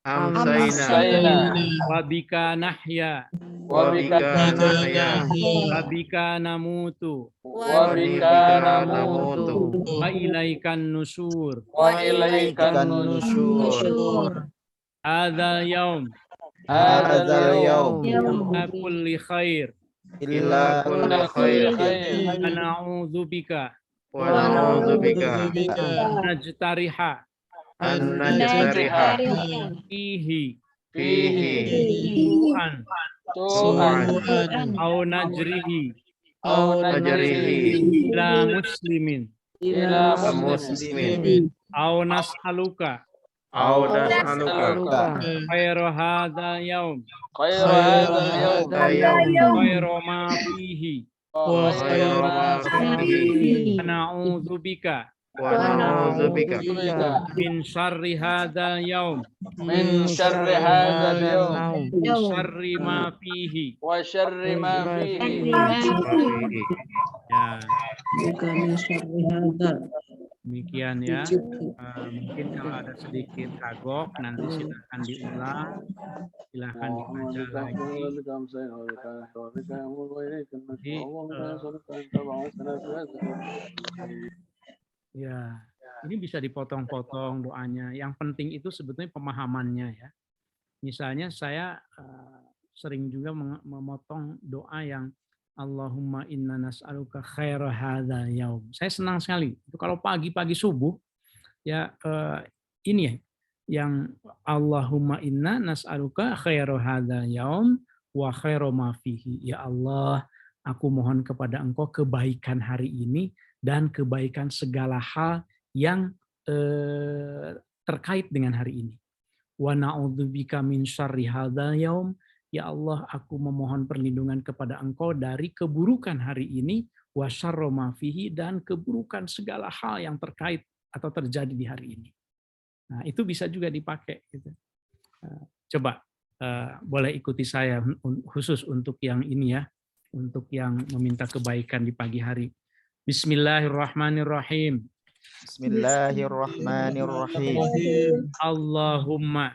amsayna wa bika nahya wa bika nahya wa bika namutu wa bika namutu wa ilaikan nusur. wa ilaikan nusyur. Hadzal yaum Hadzal yawm ila kulli khair illa kulli khair wa na'udzu bika wa na'udzu bika najtariha an najtariha fihi fihi su'an au najrihi aw najrihi ila muslimin ila muslimin au nas'aluka aw nas'aluka khairu hadzal yaum khairal yawm khairu ma fihi wa khairal ma fihi wa na'udzu bika wa na'udzu bika min syarri hadzal yaum min syarri hadzal yawm min syarri ma fihi. wa syarri ma fihi. Ya, demikian ya. Mungkin kalau ada sedikit kagok nanti silakan diulang, silakan dibaca lagi. Jadi, ya, ini bisa dipotong-potong doanya. Yang penting itu sebetulnya pemahamannya ya. Misalnya saya sering juga memotong doa yang Allahumma inna nas'aluka khaira hadzal yaum. Saya senang sekali. Itu kalau pagi-pagi subuh ya ini ya yang Allahumma inna nas'aluka khaira hadzal yaum wa khairu ma fihi. Ya Allah, Aku mohon kepada Engkau kebaikan hari ini dan kebaikan segala hal yang terkait dengan hari ini. Wa na'udzubika min syarri hadzal yaum. Ya Allah, aku memohon perlindungan kepada Engkau dari keburukan hari ini, wa syarra ma fihi, dan keburukan segala hal yang terkait atau terjadi di hari ini. Nah, itu bisa juga dipakai. Gitu. Coba, boleh ikuti saya khusus untuk yang ini ya, untuk yang meminta kebaikan di pagi hari. Bismillahirrahmanirrahim. Bismillahirrahmanirrahim. Allahumma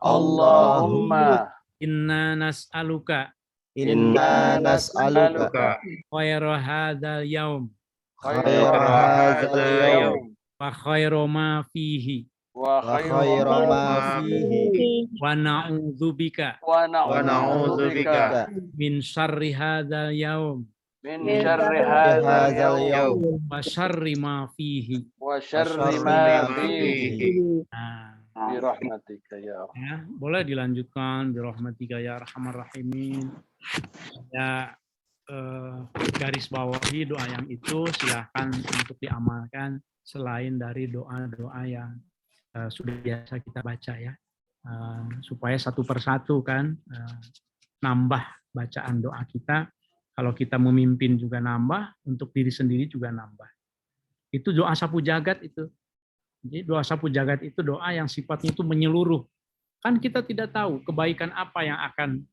Allahumma inna nas'aluka Inna nas'aluka khaira hadzal yaum khaira hadzal yawm wa khaira ma fihi wa khaira ma fihi wa na'udzubika wa na'udzubika min syarri hadzal yaum min syarri hadzal yawm wa syarri ma fihi. wa syarri ma fihi Nah, bi rahmatika ya Allah. ya, boleh dilanjutkan birahmatika ya arhamar rahimin. Ya, garis bawahi doa yang itu silahkan untuk diamalkan selain dari doa-doa yang sudah biasa kita baca ya, supaya satu persatu kan nambah bacaan doa kita. Kalau kita memimpin juga nambah, untuk diri sendiri juga nambah. Itu doa sapu jagat itu. Jadi doa sapu jagat itu doa yang sifatnya itu menyeluruh. Kan kita tidak tahu kebaikan apa yang akan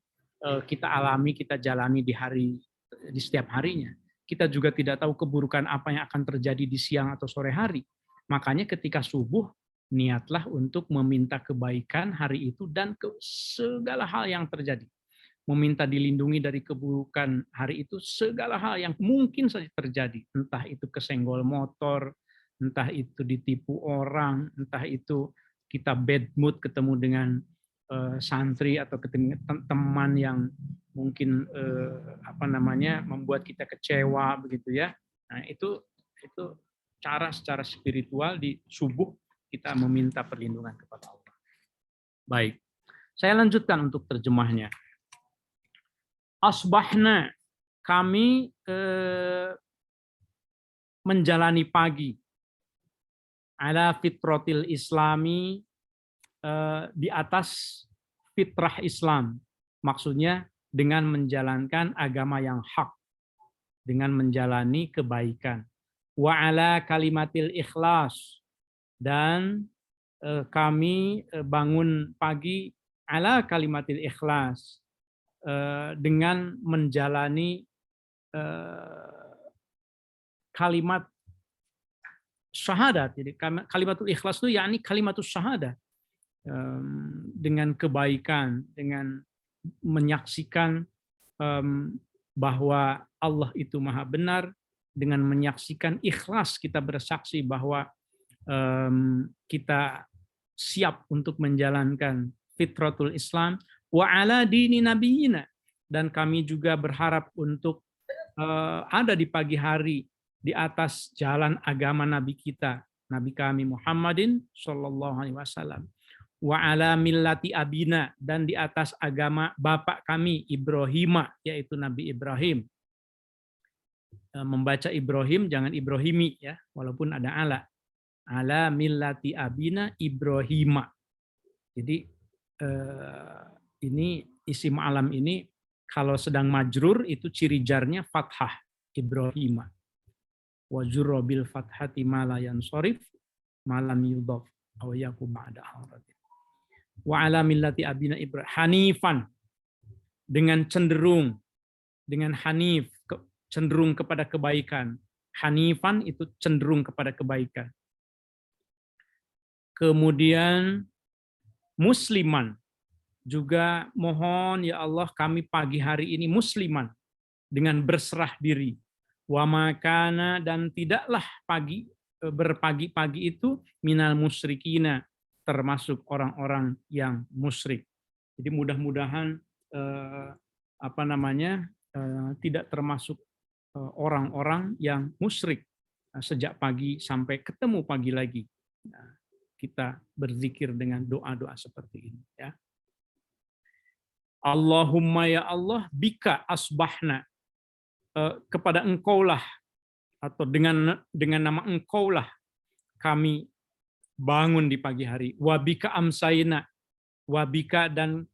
kita alami, kita jalani di setiap harinya. Kita juga tidak tahu keburukan apa yang akan terjadi di siang atau sore hari. Makanya ketika subuh, niatlah untuk meminta kebaikan hari itu dan ke segala hal yang terjadi. Meminta dilindungi dari keburukan hari itu, segala hal yang mungkin saja terjadi. Entah itu kesenggol motor, entah itu ditipu orang, entah itu kita bad mood ketemu dengan santri atau ketemu teman yang mungkin membuat kita kecewa begitu ya. Nah, itu cara secara spiritual di subuh kita meminta perlindungan kepada Allah. Baik. Saya lanjutkan untuk terjemahnya. Asbahna, kami menjalani pagi ala fitratil islami, di atas fitrah Islam, maksudnya dengan menjalankan agama yang hak, dengan menjalani kebaikan. Wa ala kalimatil ikhlas, dan kami bangun pagi ala kalimatil ikhlas, dengan menjalani kalimat syahadat. Jadi kalimatul ikhlas itu yakni kalimatus syahadat, dengan kebaikan, dengan menyaksikan bahwa Allah itu maha benar, dengan menyaksikan ikhlas kita bersaksi bahwa kita siap untuk menjalankan fitratul Islam, wa ala dini nabiyina, dan kami juga berharap untuk ada di pagi hari di atas jalan agama Nabi kita, Nabi kami Muhammadin Shallallahu Alaihi Wasallam. Wa ala millati abina, dan di atas agama bapak kami Ibrahim, yaitu Nabi Ibrahim. Membaca Ibrahim jangan Ibrahimi ya, walaupun ada ala. Ala millati abina Ibrahim. Jadi ini isim alam ini kalau sedang majrur itu ciri jarnya fathah, Ibrahim. Wa jurra bil fathati ma la yansharif ma lam yudhaf aw yakun ba'da harati. Wa ala millati abina Ibrahim hanifan, dengan cenderung, dengan hanif, cenderung kepada kebaikan. Hanifan itu cenderung kepada kebaikan. Kemudian musliman, juga mohon ya Allah kami pagi hari ini musliman, dengan berserah diri. Wa makana, dan tidaklah berpagi-pagi itu minal musyrikina, termasuk orang-orang yang musyrik. Jadi mudah-mudahan tidak termasuk orang-orang yang musyrik sejak pagi sampai ketemu pagi lagi. Nah, kita berzikir dengan doa-doa seperti ini ya. Allahumma ya Allah bika asbahna, kepada Engkaulah atau dengan nama Engkaulah kami bangun di pagi hari. Wabika amsaina, wabika dan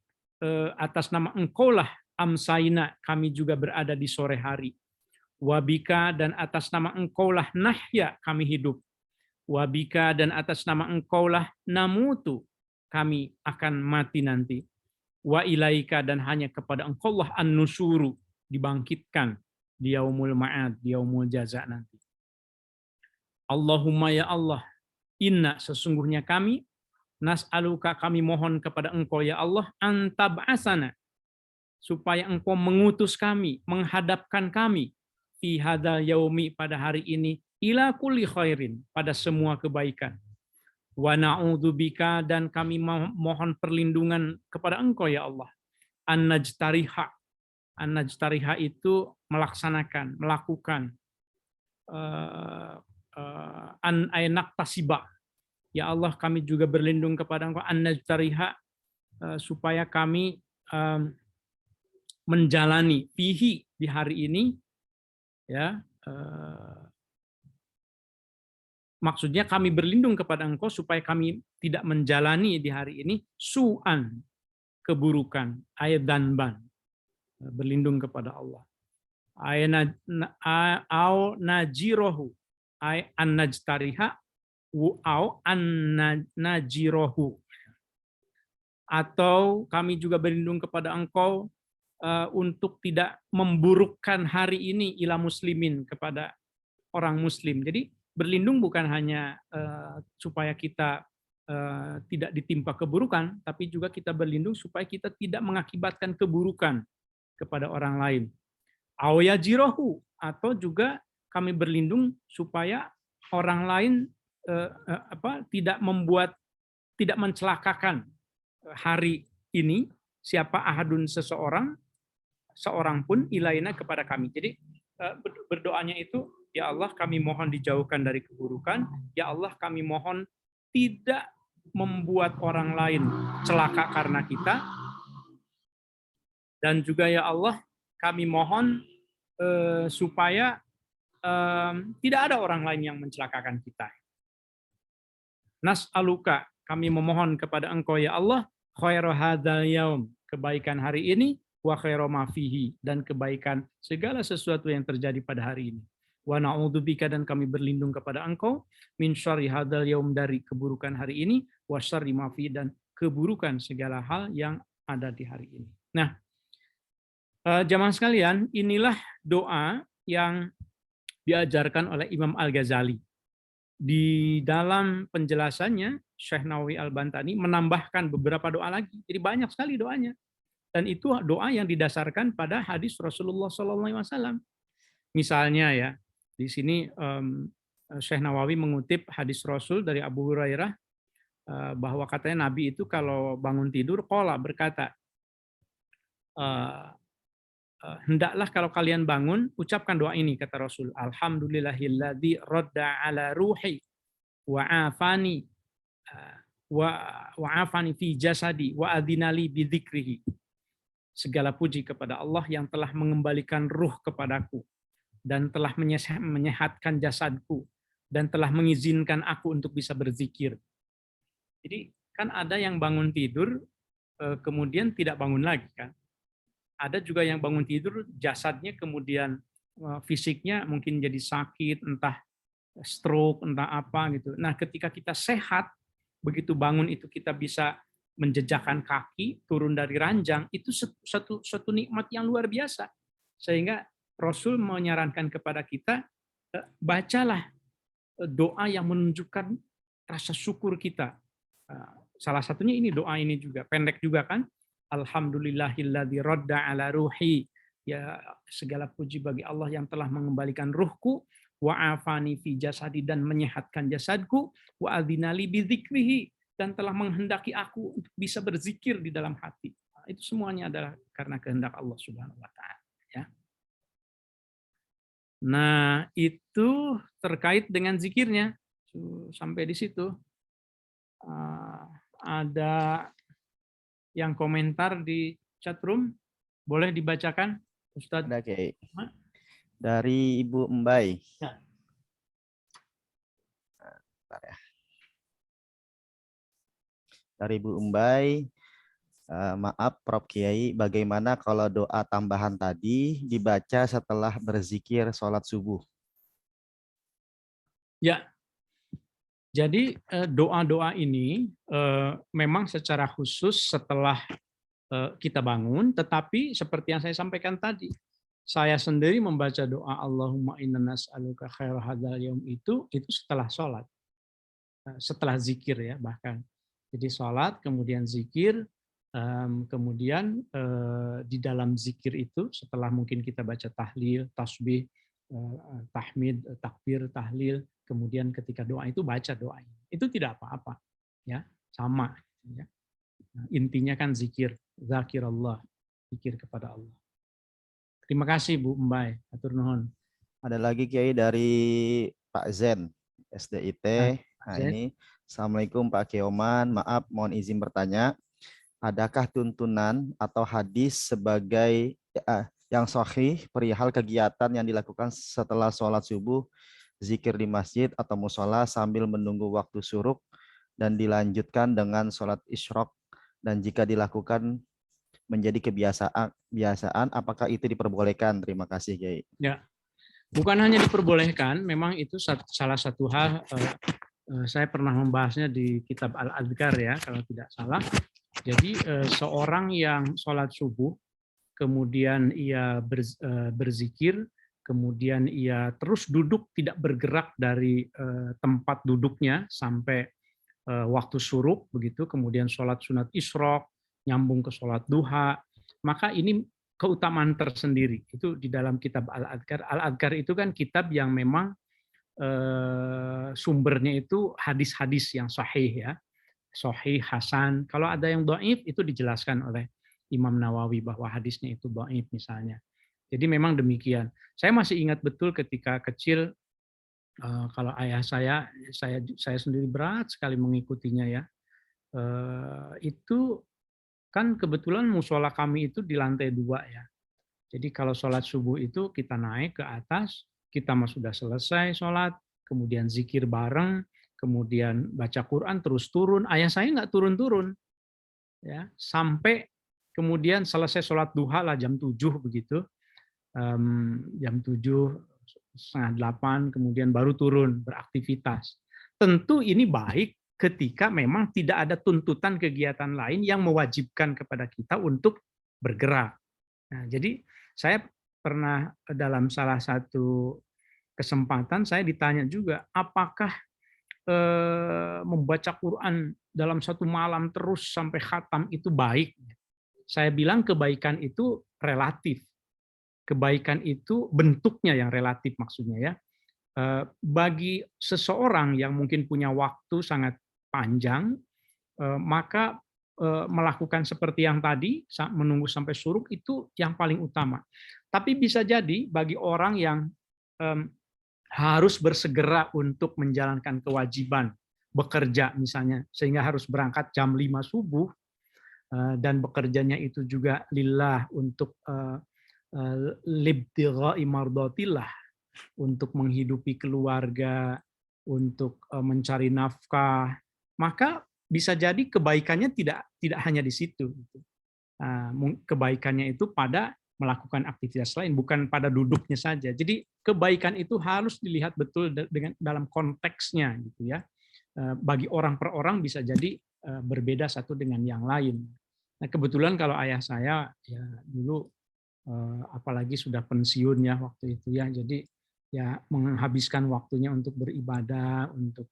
atas nama Engkaulah amsaina kami juga berada di sore hari. Wabika dan atas nama Engkaulah nahya kami hidup. Wabika dan atas nama Engkaulah namutu kami akan mati nanti. Wa ilaika dan hanya kepada Engkaulah an-nusuru dibangkitkan di yaumul ma'ad, di yaumul jaza nanti. Allahumma ya Allah, inna sesungguhnya kami nas'aluka kami mohon kepada Engkau ya Allah antab'asana supaya Engkau mengutus kami, menghadapkan kami fi hadzal yaumi pada hari ini ila kulli khairin pada semua kebaikan. Wa na'udzubika dan kami mohon perlindungan kepada Engkau ya Allah. An-najtariha. An-najtariha itu melaksanakan, melakukan. An-ainak tasiba. Ya Allah kami juga berlindung kepada Engkau an-najtariha supaya kami menjalani fihi di hari ini ya maksudnya kami berlindung kepada Engkau supaya kami tidak menjalani di hari ini su'an keburukan ayat danban berlindung kepada Allah au najirohu ay an-najtariha au an-najirohu atau kami juga berlindung kepada Engkau untuk tidak memburukkan hari ini ila muslimin kepada orang muslim. Jadi berlindung bukan hanya supaya kita tidak ditimpa keburukan, tapi juga kita berlindung supaya kita tidak mengakibatkan keburukan kepada orang lain. Awayajirohu atau juga kami berlindung supaya orang lain tidak mencelakakan hari ini siapa ahadun seorang pun ilaina kepada kami. Jadi berdoanya itu ya Allah kami mohon dijauhkan dari keburukan, ya Allah kami mohon tidak membuat orang lain celaka karena kita, dan juga ya Allah kami mohon supaya tidak ada orang lain yang mencelakakan kita. Nas'aluka kami memohon kepada Engkau ya Allah khairu hadzal yaum kebaikan hari ini wa khairu ma fihi dan kebaikan segala sesuatu yang terjadi pada hari ini. Wa na'udzubika dan kami berlindung kepada Engkau min syarri hadzal yaum dari keburukan hari ini wa syarri ma fihi dan keburukan segala hal yang ada di hari ini. Nah, jamaah sekalian, inilah doa yang diajarkan oleh Imam Al-Ghazali. Di dalam penjelasannya Syekh Nawawi Al-Bantani menambahkan beberapa doa lagi. Jadi banyak sekali doanya. Dan itu doa yang didasarkan pada hadis Rasulullah SAW. Misalnya ya, di sini Syekh Nawawi mengutip hadis Rasul dari Abu Hurairah bahwa katanya Nabi itu kalau bangun tidur qala berkata, hendaklah kalau kalian bangun ucapkan doa ini kata Rasul, alhamdulillahilladzi radda ala ruhi wa afani fi jasadi wa adinali bi dzikrihi. Segala puji kepada Allah yang telah mengembalikan ruh kepadaku dan telah menyehatkan jasadku dan telah mengizinkan aku untuk bisa berzikir. Jadi kan ada yang bangun tidur kemudian tidak bangun lagi kan. Ada juga yang bangun tidur jasadnya kemudian fisiknya mungkin jadi sakit, entah stroke, entah apa gitu. Nah, ketika kita sehat, begitu bangun itu kita bisa menjejakkan kaki, turun dari ranjang, itu satu nikmat yang luar biasa. Sehingga Rasul menyarankan kepada kita, bacalah doa yang menunjukkan rasa syukur kita. Salah satunya ini doa ini juga, pendek juga kan. Alhamdulillahilladzi radda ala ruhi. Ya, segala puji bagi Allah yang telah mengembalikan ruhku, wa afani fi jasadi dan menyehatkan jasadku, wa adzinali bi dzikrihi dan telah menghendaki aku untuk bisa berzikir di dalam hati. Nah, itu semuanya adalah karena kehendak Allah Subhanahu wa taala, ya. Nah, itu terkait dengan zikirnya. Sampai di situ. Ada yang komentar di chat room, boleh dibacakan, Ustadz? Oke. Dari Ibu Embai. Ya. Bentar ya. Dari Ibu Embai, maaf Prof Kiai, bagaimana kalau doa tambahan tadi dibaca setelah berzikir sholat subuh? Ya, jadi doa-doa ini memang secara khusus setelah kita bangun, tetapi seperti yang saya sampaikan tadi, saya sendiri membaca doa Allahumma inna nas'aluka khair hadzal yaum itu setelah sholat, setelah zikir ya bahkan. Jadi sholat, kemudian zikir, kemudian di dalam zikir itu setelah mungkin kita baca tahlil, tasbih, tahmid, takbir, tahlil, kemudian ketika doa itu baca doa ini. Itu tidak apa-apa, ya sama. Ya. Nah, intinya kan zikir, zakirallah, zikir kepada Allah. Terima kasih Bu Mbai, atur nuhun. Ada lagi Kiai dari Pak Zen, SDIT. Nah Zen. ini, Assalamualaikum Pak Kioman, maaf mohon izin bertanya. Adakah tuntunan atau hadis sebagai yang sahih perihal kegiatan yang dilakukan setelah sholat subuh, zikir di masjid atau musola sambil menunggu waktu syuruk dan dilanjutkan dengan sholat isyraq, dan jika dilakukan menjadi kebiasaan, apakah itu diperbolehkan? Terima kasih Kiai. Ya, bukan hanya diperbolehkan, memang itu salah satu hal. Saya pernah membahasnya di kitab Al-Adhkar ya, kalau tidak salah. Jadi seorang yang sholat subuh, kemudian ia berzikir, kemudian ia terus duduk tidak bergerak dari tempat duduknya sampai waktu syuruk, begitu, kemudian sholat sunat isyraq, nyambung ke sholat duha, maka ini keutamaan tersendiri. Itu di dalam kitab Al-Adhkar. Al-Adhkar itu kan kitab yang memang sumbernya itu hadis-hadis yang sahih ya, sahih, hasan. Kalau ada yang dhaif itu dijelaskan oleh Imam Nawawi bahwa hadisnya itu dhaif misalnya. Jadi memang demikian. Saya masih ingat betul ketika kecil, kalau ayah saya sendiri berat sekali mengikutinya ya. Itu kan kebetulan musola kami itu di lantai 2 ya. Jadi kalau sholat subuh itu kita naik ke atas, kita mah sudah selesai sholat, kemudian zikir bareng, kemudian baca Quran terus turun. Ayah saya nggak turun-turun, ya sampai kemudian selesai sholat duha lah jam 7 begitu, jam 7 setengah 8, kemudian baru turun beraktivitas. Tentu ini baik ketika memang tidak ada tuntutan kegiatan lain yang mewajibkan kepada kita untuk bergerak. Nah, jadi saya pernah dalam salah satu kesempatan saya ditanya juga, apakah membaca Quran dalam satu malam terus sampai khatam itu baik? Saya bilang kebaikan itu relatif. Kebaikan itu bentuknya yang relatif maksudnya ya. Bagi seseorang yang mungkin punya waktu sangat panjang, maka melakukan seperti yang tadi, menunggu sampai syuruk itu yang paling utama. Tapi bisa jadi bagi orang yang harus bersegera untuk menjalankan kewajiban, bekerja misalnya, sehingga harus berangkat jam 5 subuh, dan bekerjanya itu juga lillah untuk libtigha'i mardatillah, untuk menghidupi keluarga, untuk mencari nafkah, maka bisa jadi kebaikannya tidak hanya di situ. Kebaikannya itu pada melakukan aktivitas lain, bukan pada duduknya saja. Jadi kebaikan itu harus dilihat betul dengan dalam konteksnya, gitu ya. Bagi orang per orang bisa jadi berbeda satu dengan yang lain. Nah, kebetulan kalau ayah saya ya dulu apalagi sudah pensiun ya waktu itu ya, jadi ya menghabiskan waktunya untuk beribadah, untuk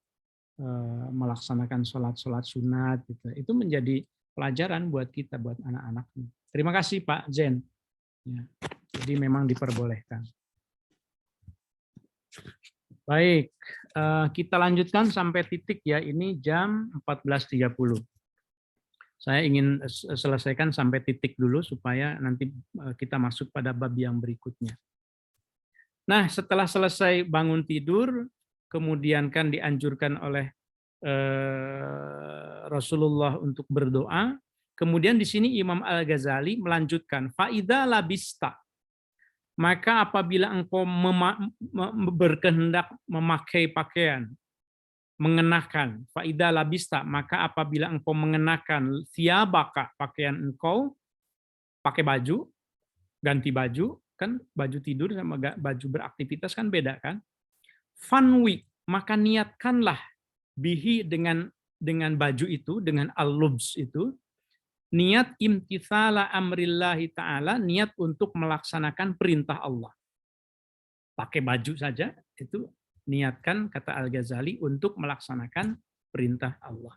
melaksanakan sholat sunat gitu. Itu menjadi pelajaran buat kita, buat anak-anak. Terima kasih Pak Zen. Ya, jadi memang diperbolehkan. Baik, kita lanjutkan sampai titik ya. Ini jam 14.30. Saya ingin selesaikan sampai titik dulu supaya nanti kita masuk pada bab yang berikutnya. Nah, setelah selesai bangun tidur, kemudian kan dianjurkan oleh Rasulullah untuk berdoa. Kemudian di sini Imam Al-Ghazali melanjutkan, faida labista. Maka apabila engkau berkehendak memakai pakaian, mengenakan, faida labista, maka apabila engkau mengenakan siabaka, pakaian engkau, pakai baju, ganti baju, kan baju tidur sama baju beraktivitas kan beda kan? Fanwi, maka niatkanlah bihi dengan baju itu, dengan al-lubs itu, niat imtithala amrillahi ta'ala, niat untuk melaksanakan perintah Allah. Pakai baju saja, itu niatkan, kata Al-Ghazali, untuk melaksanakan perintah Allah.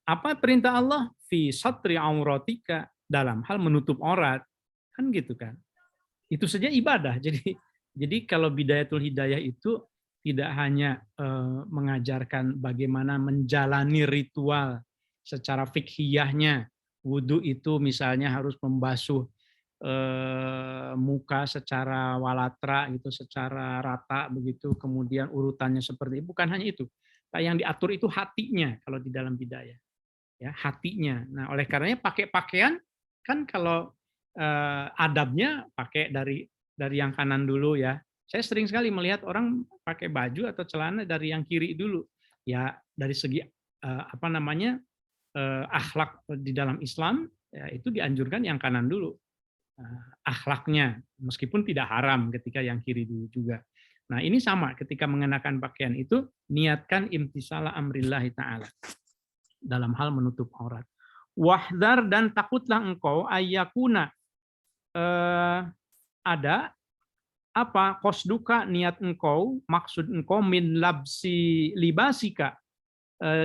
Apa perintah Allah? Fi satri auratika, dalam hal menutup aurat. Kan gitu kan. Itu saja ibadah. Jadi kalau Bidayatul Hidayah itu tidak hanya mengajarkan bagaimana menjalani ritual secara fikhiyahnya. Wudhu itu misalnya harus membasuh muka secara walatra gitu, secara rata begitu, kemudian urutannya seperti itu. Bukan hanya itu. Yang diatur itu hatinya kalau di dalam bidayah. Ya, hatinya. Nah, oleh karenanya pakai pakaian kan kalau adabnya pakai dari yang kanan dulu ya. Saya sering sekali melihat orang pakai baju atau celana dari yang kiri dulu. Ya, dari segi akhlak di dalam Islam ya, itu dianjurkan yang kanan dulu. Akhlaknya, meskipun tidak haram ketika yang kiri dulu juga. Nah, ini sama ketika mengenakan pakaian itu, niatkan imtisala amrillahi ta'ala dalam hal menutup aurat. Wahdar, dan takutlah engkau ayyakuna, ada apa qasduka, niat engkau, maksud engkau, min labsi libasika,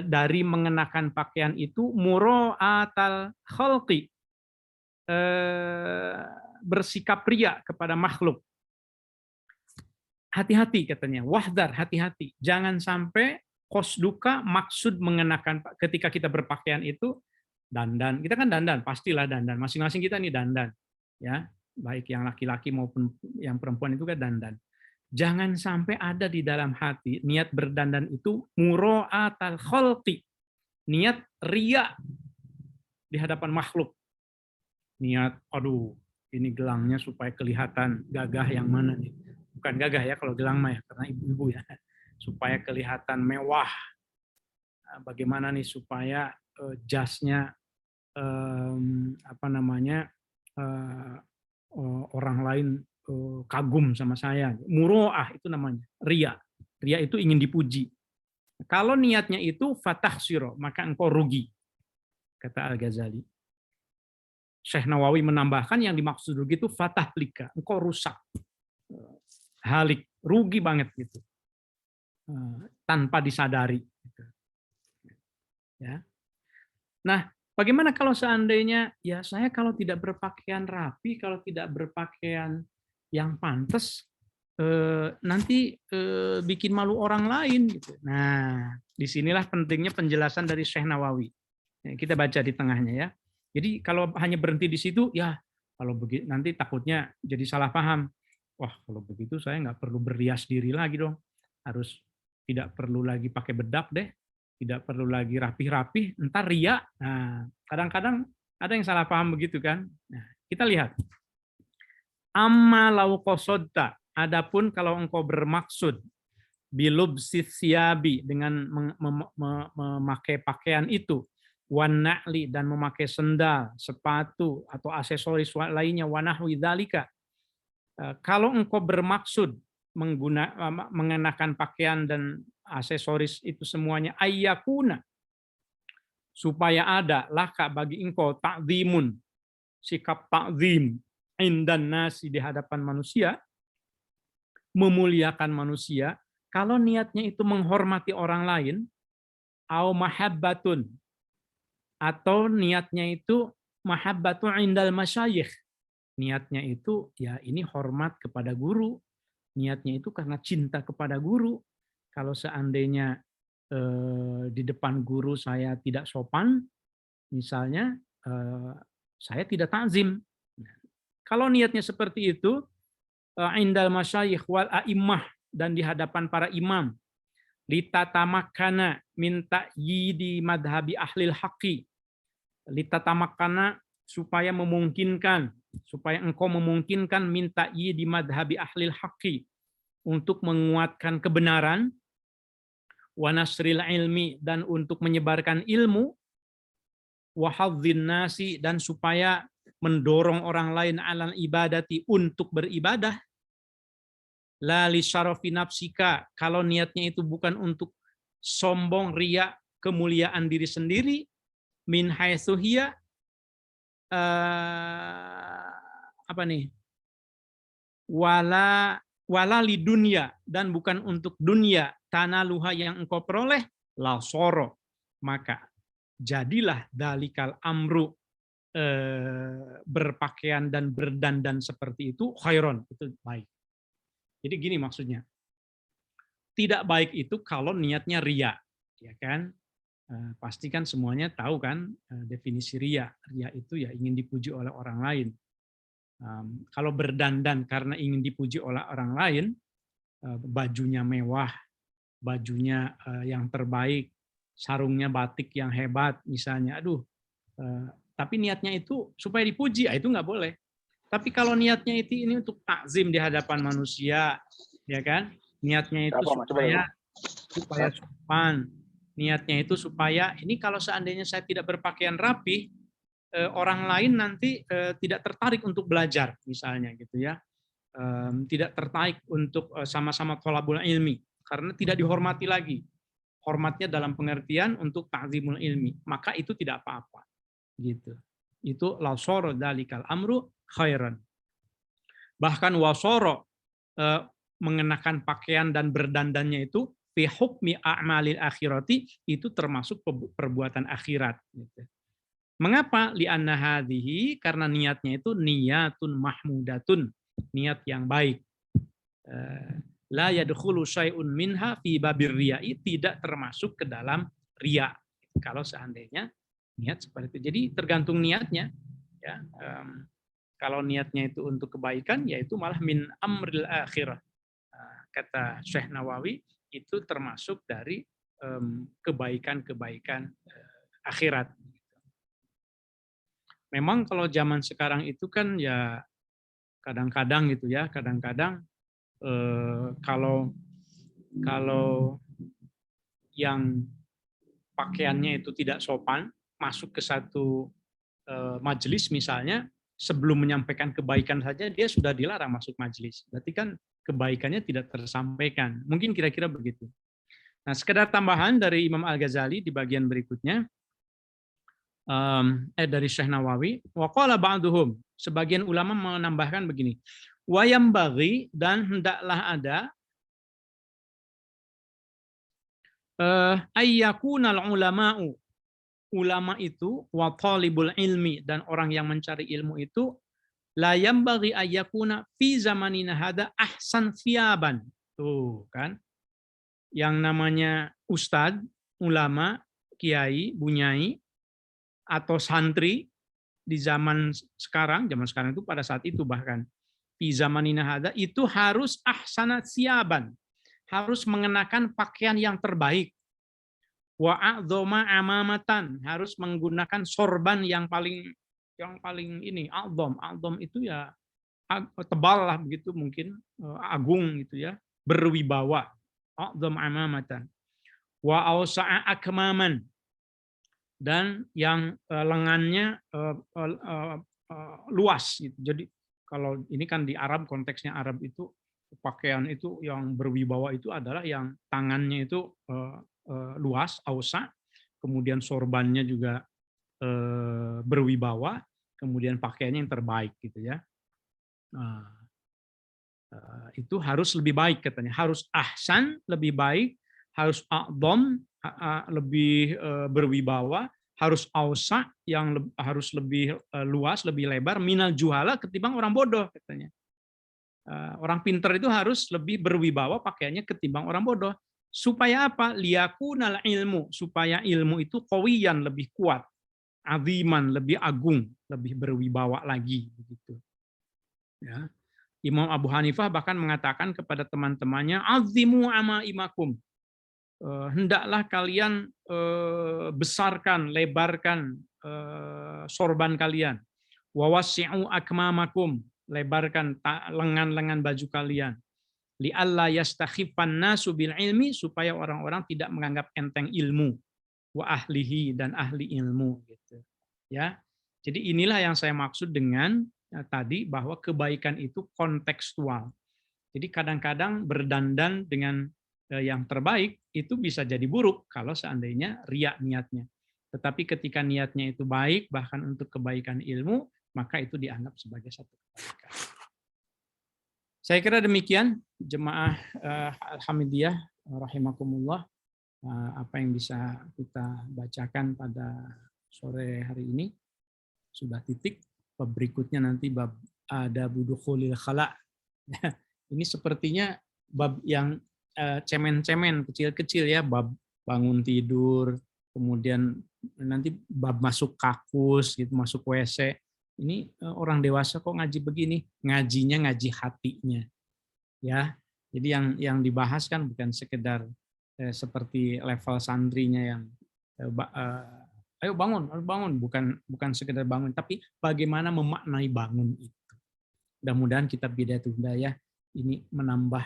dari mengenakan pakaian itu, mura'atal khalqi, bersikap ria kepada makhluk. Hati-hati katanya, wahdar, hati-hati. Jangan sampai qasduka, maksud mengenakan, ketika kita berpakaian itu dandan. Kita kan dandan, pastilah dandan. Masing-masing kita nih dandan. Ya, baik yang laki-laki maupun yang perempuan itu kan dandan. Jangan sampai ada di dalam hati niat berdandan itu mura'atal khalqi. Niat ria di hadapan makhluk. Niat, aduh, ini gelangnya supaya kelihatan gagah yang mana nih. Bukan gagah ya kalau gelang mah ya, karena ibu-ibu ya. Supaya kelihatan mewah. Bagaimana nih supaya jasnya orang lain kagum sama saya. Muro'ah itu namanya, ria. Ria itu ingin dipuji. Kalau niatnya itu fatah siro, maka engkau rugi, kata Al-Ghazali. Syekh Nawawi menambahkan yang dimaksud rugi itu fatah plika, engkau rusak, halik, rugi banget gitu, tanpa disadari. Ya. Nah, bagaimana kalau seandainya ya saya kalau tidak berpakaian rapi, kalau tidak berpakaian yang pantas, nanti bikin malu orang lain gitu. Nah, disinilah pentingnya penjelasan dari Syekh Nawawi. Kita baca di tengahnya ya. Jadi kalau hanya berhenti di situ, ya kalau begitu nanti takutnya jadi salah paham. Wah, kalau begitu saya nggak perlu berrias diri lagi dong. Harus tidak perlu lagi pakai bedak deh, tidak perlu lagi rapih-rapih, entar ria. Nah, kadang-kadang ada yang salah paham begitu kan. Nah, kita lihat. Amma lau qasodta, adapun kalau engkau bermaksud bilubsis siabi, dengan memakai pakaian itu, wan na'li, dan memakai sendal, sepatu atau aksesoris lainnya, wanahwi dzalika. Kalau engkau bermaksud mengenakan pakaian dan aksesoris itu semuanya, ayyakuna, supaya ada laka bagi engkau ta'zimun, sikap ta'zim, indan nasi, di hadapan manusia, memuliakan manusia. Kalau niatnya itu menghormati orang lain, au mahabbatun, atau niatnya itu mahabbatu indal masyayikh, niatnya itu ya ini hormat kepada guru, niatnya itu karena cinta kepada guru. Kalau seandainya di depan guru saya tidak sopan, misalnya saya tidak takzim. Kalau niatnya seperti itu, indal masyayikh wal a'immah, dan di hadapan para imam, litatamakana minta yidi madhabi ahlil haqi, litatamakana supaya engkau memungkinkan minta di madhabi ahlil haqqi, untuk menguatkan kebenaran, wa nasril ilmi, dan untuk menyebarkan ilmu, wa hadzin nasi, dan supaya mendorong orang lain alal ibadati, untuk beribadah, la li syarafi nafsika, kalau niatnya itu bukan untuk sombong, riya, kemuliaan diri sendiri, min haitsu hiya wala li dunya, dan bukan untuk dunia, tanaluha, yang engkau peroleh, la soro, maka jadilah dalikal amru, berpakaian dan berdandan seperti itu, khairon, itu baik. Jadi gini maksudnya, tidak baik itu kalau niatnya riya, ya kan? Pasti kan semuanya tahu kan definisi riya. Riya itu ya ingin dipuji oleh orang lain. Kalau berdandan karena ingin dipuji oleh orang lain, bajunya mewah, bajunya yang terbaik, sarungnya batik yang hebat misalnya, tapi niatnya itu supaya dipuji, itu nggak boleh. Tapi kalau niatnya itu ini untuk takzim di hadapan manusia, ya kan? Niatnya itu supaya sopan, niatnya itu supaya ini kalau seandainya saya tidak berpakaian rapi, orang lain nanti tidak tertarik untuk belajar misalnya gitu ya, tidak tertarik untuk sama-sama thalabul ilmi karena tidak dihormati lagi. Hormatnya dalam pengertian untuk ta'zimul ilmi, maka itu tidak apa-apa gitu. Itu lasoro dalikal amru khairan. Bahkan wasoro, mengenakan pakaian dan berdandannya itu fi hukmi a'malil akhirati, itu termasuk perbuatan akhirat gitu. Mengapa? Li'anna hadhihi, karena niatnya itu niyatun mahmudatun, niat yang baik. La yadkhulu syai'un minha fi babir riya'i, tidak termasuk ke dalam riya. Kalau seandainya niat seperti itu. Jadi tergantung niatnya ya. Kalau niatnya itu untuk kebaikan, yaitu malah min amril akhirah. Kata Syekh Nawawi, itu termasuk dari kebaikan-kebaikan akhirat. Memang kalau zaman sekarang itu kan ya kadang-kadang gitu ya, kadang-kadang kalau yang pakaiannya itu tidak sopan, masuk ke satu majelis misalnya, sebelum menyampaikan kebaikan saja dia sudah dilarang masuk majelis. Berarti kan kebaikannya tidak tersampaikan. Mungkin kira-kira begitu. Nah, sekedar tambahan dari Imam Al-Ghazali di bagian berikutnya, dari Syekh Nawawi, wa qala ba'duhum, sebagian ulama menambahkan begini, wa yambaghi, dan hendaklah ada ayyakunal ulama'u, ulama itu, wa talibul ilmi, dan orang yang mencari ilmu itu, la yambaghi ayyakuna fi zamanina hada ahsan thiyaban. Tuh kan, yang namanya ustadz, ulama, kiai, bunyai, atau santri di zaman sekarang itu pada saat itu bahkan fi zamanina hada itu harus ahsanat thiyaban, harus mengenakan pakaian yang terbaik. Wa a'dhama amamatan, harus menggunakan sorban yang paling ini, a'dham itu ya tebal lah begitu, mungkin agung gitu ya, berwibawa, a'dham amamatan. Wa awsa'a akmaman, dan yang lengannya luas gitu. Jadi kalau ini kan di Arab, konteksnya Arab itu pakaian itu yang berwibawa itu adalah yang tangannya itu luas, ausa, kemudian sorbannya juga berwibawa, kemudian pakaiannya yang terbaik gitu ya. Itu harus lebih baik katanya, harus ahsan, lebih baik, harus a'dham, lebih berwibawa, harus ausa, yang harus lebih luas, lebih lebar, minal juhala, ketimbang orang bodoh katanya. Orang pintar itu harus lebih berwibawa pakaiannya ketimbang orang bodoh. Supaya apa? Liyakunal ilmu, supaya ilmu itu qawiyan, lebih kuat, aziman, lebih agung, lebih berwibawa lagi begitu. Ya. Imam Abu Hanifah bahkan mengatakan kepada teman-temannya, azimu amaimakum, hendaklah kalian besarkan, lebarkan sorban kalian. Wa wasi'u akmamakum, lebarkan lengan-lengan baju kalian. Li'alla yastakhifan nasu bil ilmi, supaya orang-orang tidak menganggap enteng ilmu, wa ahlihi, dan ahli ilmu gitu. Ya. Jadi inilah yang saya maksud dengan tadi bahwa kebaikan itu kontekstual. Jadi kadang-kadang berdandan dengan yang terbaik itu bisa jadi buruk kalau seandainya riya niatnya. Tetapi ketika niatnya itu baik, bahkan untuk kebaikan ilmu, maka itu dianggap sebagai satu kebaikan. Saya kira demikian, jemaah Alhamdulillah, rahimakumullah, apa yang bisa kita bacakan pada sore hari ini. Sudah titik. Bab berikutnya nanti bab ada budukhulil khala. Ini sepertinya bab yang cemen-cemen, kecil-kecil ya, bab bangun tidur, kemudian nanti bab masuk kakus, gitu, masuk WC. Ini orang dewasa kok ngaji begini? Ngajinya ngaji hatinya, ya. Jadi yang dibahas kan bukan sekedar seperti level santrinya yang ayo bangun, bukan sekedar bangun, tapi bagaimana memaknai bangun itu. Mudah-mudahan kitab Bidayatul Hidayah ini menambah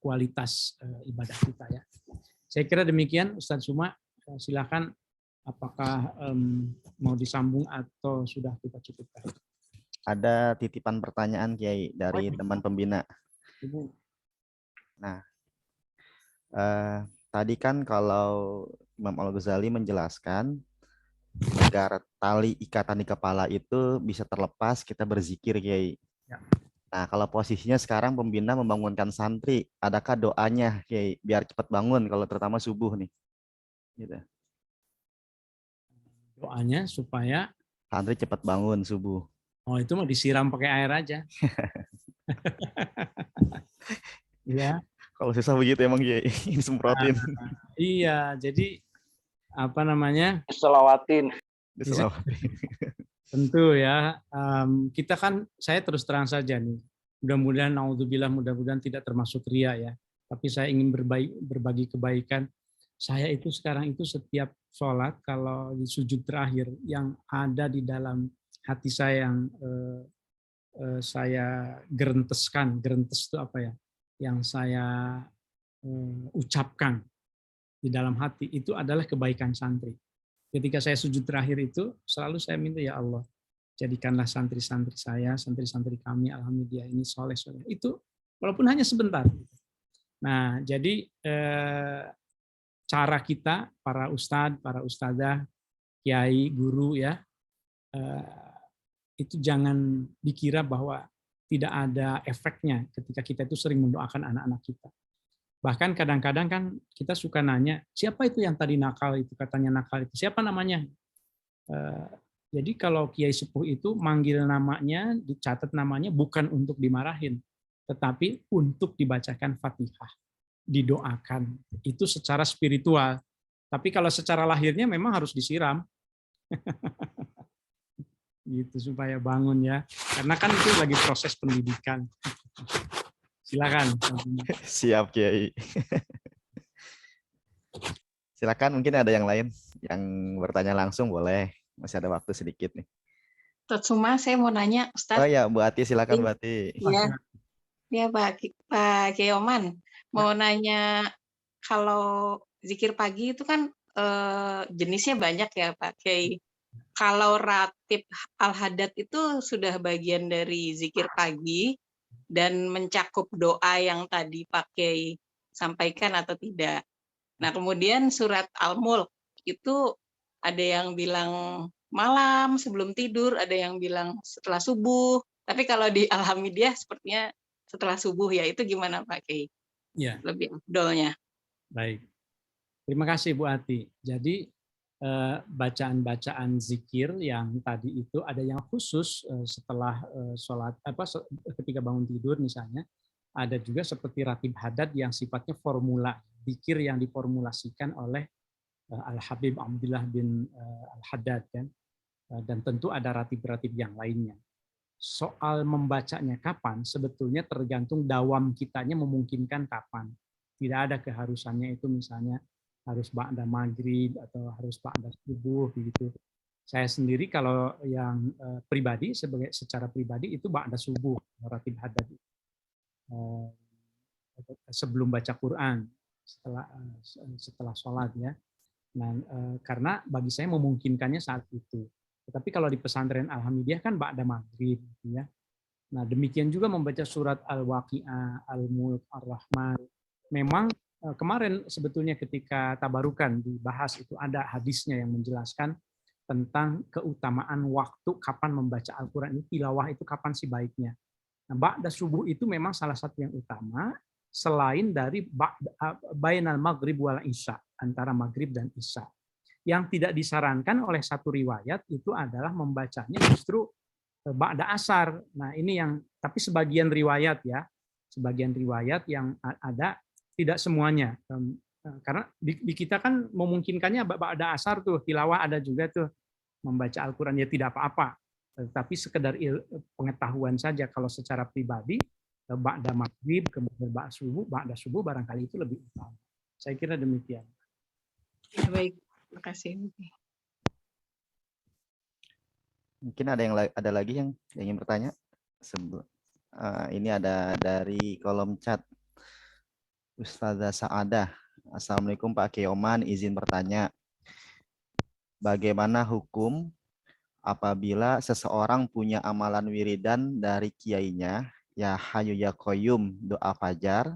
kualitas ibadah kita ya. Saya kira demikian, Ustadz Suma, silakan. Apakah mau disambung atau sudah kita cukupkan? Ada titipan pertanyaan Kiai dari teman pembina. Nah, tadi kan kalau Imam Al-Ghazali menjelaskan agar tali ikatan di kepala itu bisa terlepas, kita berzikir Kiai. Ya. Nah, kalau posisinya sekarang pembina membangunkan santri, adakah doanya Kiai biar cepat bangun kalau terutama subuh nih? Gitu. Doanya supaya Santri cepat bangun subuh. Oh, itu mah disiram pakai air aja. Ya. Kalau susah begitu emang Kiai, disemprotin. Iya, jadi apa namanya? Selawatin. Tentu ya. Kita kan, saya terus terang saja nih. Mudah-mudahan, naudzubillah, mudah-mudahan tidak termasuk riya ya. Tapi saya ingin berbagi kebaikan. Saya itu sekarang itu setiap sholat, kalau di sujud terakhir, yang ada di dalam hati saya yang saya gerenteskan, gerentes itu apa ya? Yang saya ucapkan di dalam hati, itu adalah kebaikan santri. Ketika saya sujud terakhir itu, selalu saya minta, ya Allah, jadikanlah santri-santri saya, santri-santri kami, alhamdulillah ini soleh-soleh. Itu walaupun hanya sebentar. Nah, jadi cara kita, para ustadz, para ustadzah, kiai, guru ya, itu jangan dikira bahwa tidak ada efeknya ketika kita itu sering mendoakan anak-anak kita. Bahkan kadang-kadang kan kita suka nanya, siapa itu yang tadi nakal itu, katanya nakal itu, siapa namanya? Jadi kalau kiai sepuh itu manggil namanya, dicatat namanya bukan untuk dimarahin, tetapi untuk dibacakan Fatihah, didoakan. Itu secara spiritual. Tapi kalau secara lahirnya memang harus disiram. Gitu supaya bangun ya. Karena kan itu lagi proses pendidikan. Silakan. Siap Kiai. Silakan, mungkin ada yang lain yang bertanya langsung boleh. Masih ada waktu sedikit nih. Cuma saya mau nanya, Ustaz. Oh ya, Bu Ati, silakan Bu Ati. Iya. Ya Pak Kiai Oman, mau nanya, kalau zikir pagi itu kan jenisnya banyak ya Pak Kiai. Kalau ratib al-hadad itu sudah bagian dari zikir pagi dan mencakup doa yang tadi Pak Kiai sampaikan atau tidak. Nah, kemudian surat Al-Mulk itu ada yang bilang malam sebelum tidur, ada yang bilang setelah subuh. Tapi kalau di Alhamdulillah sepertinya setelah subuh ya, itu gimana Pak Kiai? Ya. Lebih afdolnya. Baik. Terima kasih Bu Ati. Jadi bacaan-bacaan zikir yang tadi itu ada yang khusus setelah sholat, ketika bangun tidur misalnya, ada juga seperti ratib hadad yang sifatnya formula, zikir yang diformulasikan oleh Al-Habib Abdullah bin Al-Haddad kan, dan tentu ada ratib-ratib yang lainnya. Soal membacanya kapan sebetulnya tergantung dawam kitanya memungkinkan kapan. Tidak ada keharusannya itu misalnya harus ba'da maghrib atau harus ba'da subuh begitu. Saya sendiri kalau yang pribadi secara pribadi itu ba'da subuh ratib hadad, sebelum baca Quran, setelah sholat ya. Nah, karena bagi saya memungkinkannya saat itu. Tetapi kalau di pesantren Alhamdulillah kan ba'da maghrib gitu ya. Nah, demikian juga membaca surat Al-Waqi'ah, Al-Mulk, Ar-Rahman. Memang kemarin sebetulnya ketika tabarukan dibahas itu ada hadisnya yang menjelaskan tentang keutamaan waktu kapan membaca Al-Quran ini, tilawah itu kapan sih baiknya. Nah, ba'da subuh itu memang salah satu yang utama selain dari bainal maghrib wal isya, antara maghrib dan isya. Yang tidak disarankan oleh satu riwayat itu adalah membacanya justru ba'da asar. Nah, ini yang tapi sebagian riwayat ya, sebagian riwayat yang ada, tidak semuanya. Karena di kita kan memungkinkannya ba'da asar tuh tilawah, ada juga tuh membaca Al-Qur'an ya tidak apa-apa. Tapi sekedar pengetahuan saja. Kalau secara pribadi ba'da maghrib kemudian ba'da subuh barangkali itu lebih utama. Saya kira demikian. Ya, baik, terima kasih. Mungkin ada lagi yang ingin bertanya? Ini ada dari kolom chat. Ustazah Sa'adah. Assalamualaikum Pak Keoman, izin bertanya. Bagaimana hukum apabila seseorang punya amalan wiridan dari kiainya, ya Hayu ya Qayyum doa fajar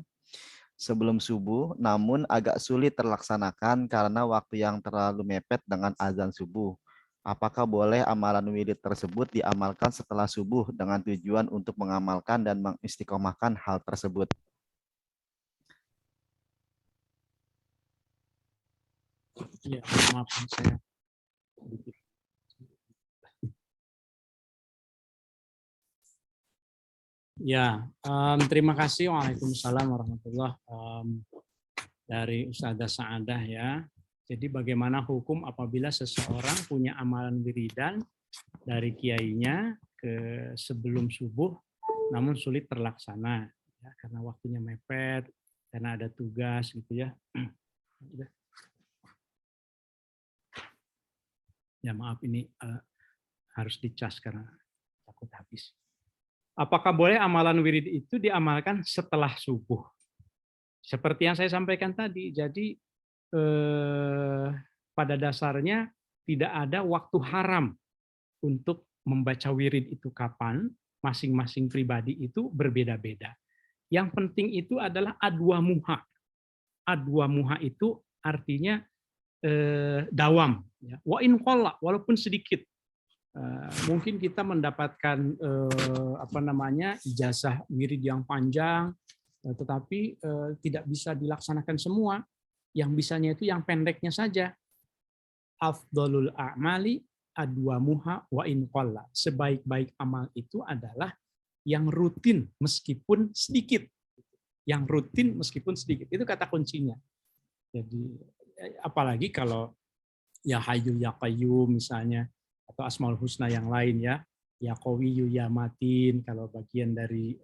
sebelum subuh, namun agak sulit terlaksanakan karena waktu yang terlalu mepet dengan azan subuh. Apakah boleh amalan wirid tersebut diamalkan setelah subuh dengan tujuan untuk mengamalkan dan mengistiqomahkan hal tersebut? Ya, maaf saya. Ya, terima kasih. Waalaikumsalam warahmatullahi dari Ustazah Sa'adah ya. Jadi bagaimana hukum apabila seseorang punya amalan wiridan dari kiainya ke sebelum subuh, namun sulit terlaksana ya, karena waktunya mepet, karena ada tugas gitu ya. Ya maaf ini harus dicas karena takut habis. Apakah boleh amalan wirid itu diamalkan setelah subuh? Seperti yang saya sampaikan tadi, jadi pada dasarnya tidak ada waktu haram untuk membaca wirid itu kapan, masing-masing pribadi itu berbeda-beda. Yang penting itu adalah adwa muha. Adwa muha itu artinya dawam. Wa in qalla, walaupun sedikit. Mungkin kita mendapatkan ijazah wirid yang panjang, tetapi tidak bisa dilaksanakan semua. Yang bisanya itu yang pendeknya saja. Afdhalul a'mali adwamuha wa in qalla. Sebaik-baik amal itu adalah yang rutin meskipun sedikit. Yang rutin meskipun sedikit. Itu kata kuncinya. Jadi apalagi kalau ya Hayyu ya Qayyum misalnya, atau Asmaul Husna yang lain ya. Ya Qawiyyu ya Matin, kalau bagian dari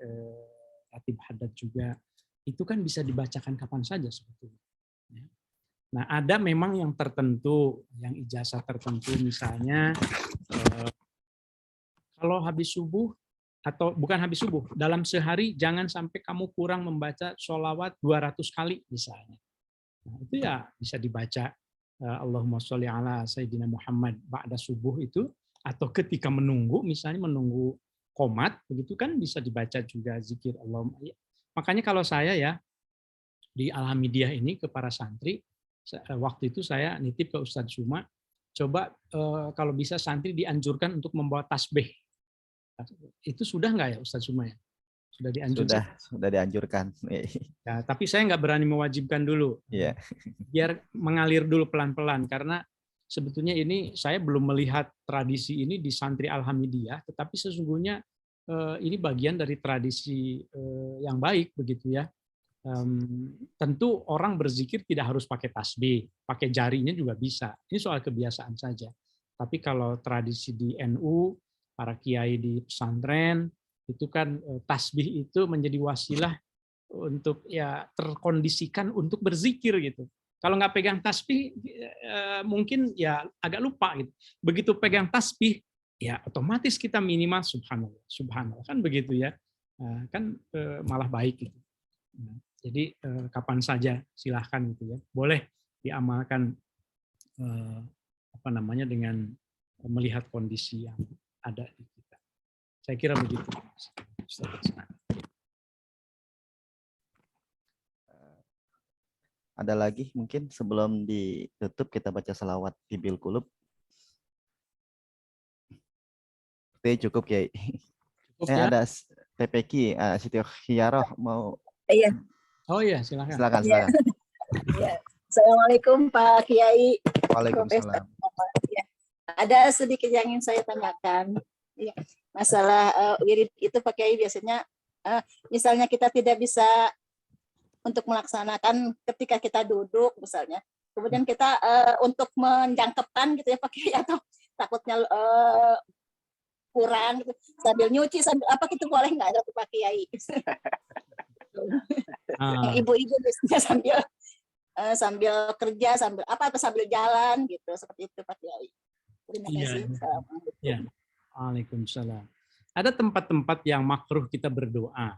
ratib hadad juga. Itu kan bisa dibacakan kapan saja sebetulnya. Nah, ada memang yang tertentu, yang ijazah tertentu, misalnya kalau habis subuh, atau bukan habis subuh, dalam sehari jangan sampai kamu kurang membaca sholawat 200 kali misalnya. Nah, itu ya bisa dibaca Allahumma sholli ala Sayyidina Muhammad ba'da subuh itu, atau ketika menunggu, misalnya menunggu qomat, begitu kan bisa dibaca juga zikir Allahumma. Makanya kalau saya ya, di Alhamdulillah ini ke para santri, waktu itu saya nitip ke Ustadz Suma, coba kalau bisa santri dianjurkan untuk membawa tasbih. Itu sudah nggak ya Ustadz Suma ya? Sudah dianjurkan? Sudah dianjurkan. Ya, tapi saya nggak berani mewajibkan dulu. Yeah. Biar mengalir dulu pelan-pelan, karena sebetulnya ini saya belum melihat tradisi ini di santri Alhamdulillah, tetapi sesungguhnya ini bagian dari tradisi yang baik begitu ya. Tentu orang berzikir tidak harus pakai tasbih, pakai jarinya juga bisa. Ini soal kebiasaan saja. Tapi kalau tradisi di NU, para kiai di pesantren, itu kan tasbih itu menjadi wasilah untuk ya terkondisikan untuk berzikir gitu. Kalau nggak pegang tasbih, mungkin ya agak lupa gitu. Begitu pegang tasbih, ya otomatis kita minimal subhanallah, subhanallah kan begitu ya. Kan malah baik gitu. Jadi kapan saja silahkan gitu ya. Boleh diamalkan dengan melihat kondisi yang ada di kita. Saya kira begitu. Ada lagi mungkin sebelum ditutup kita baca salawat Tibil Qulub. Cukup Kiai. Cukup ya? Ada TPQ, Siti Khiyaroh mau. Iya. Oh iya, silakan. Silakan. Ya. Assalamualaikum Pak Kiai. Waalaikumsalam. Ya. Ada sedikit yang ingin saya tanyakan. Ya. Masalah wirid itu Pak Kiai biasanya, misalnya kita tidak bisa untuk melaksanakan ketika kita duduk misalnya, kemudian kita untuk menjangkepkan gitu ya Pak Kiai, atau takutnya kurang gitu, sambil nyuci sambil apa gitu, boleh nggak ada Pak Kiai? Ibu-ibu biasanya sambil kerja, sambil apa atau sambil jalan gitu, seperti itu Pak Kiai. Terima kasih. Assalamualaikum. Ya. Waalaikumsalam. Ada tempat-tempat yang makruh kita berdoa,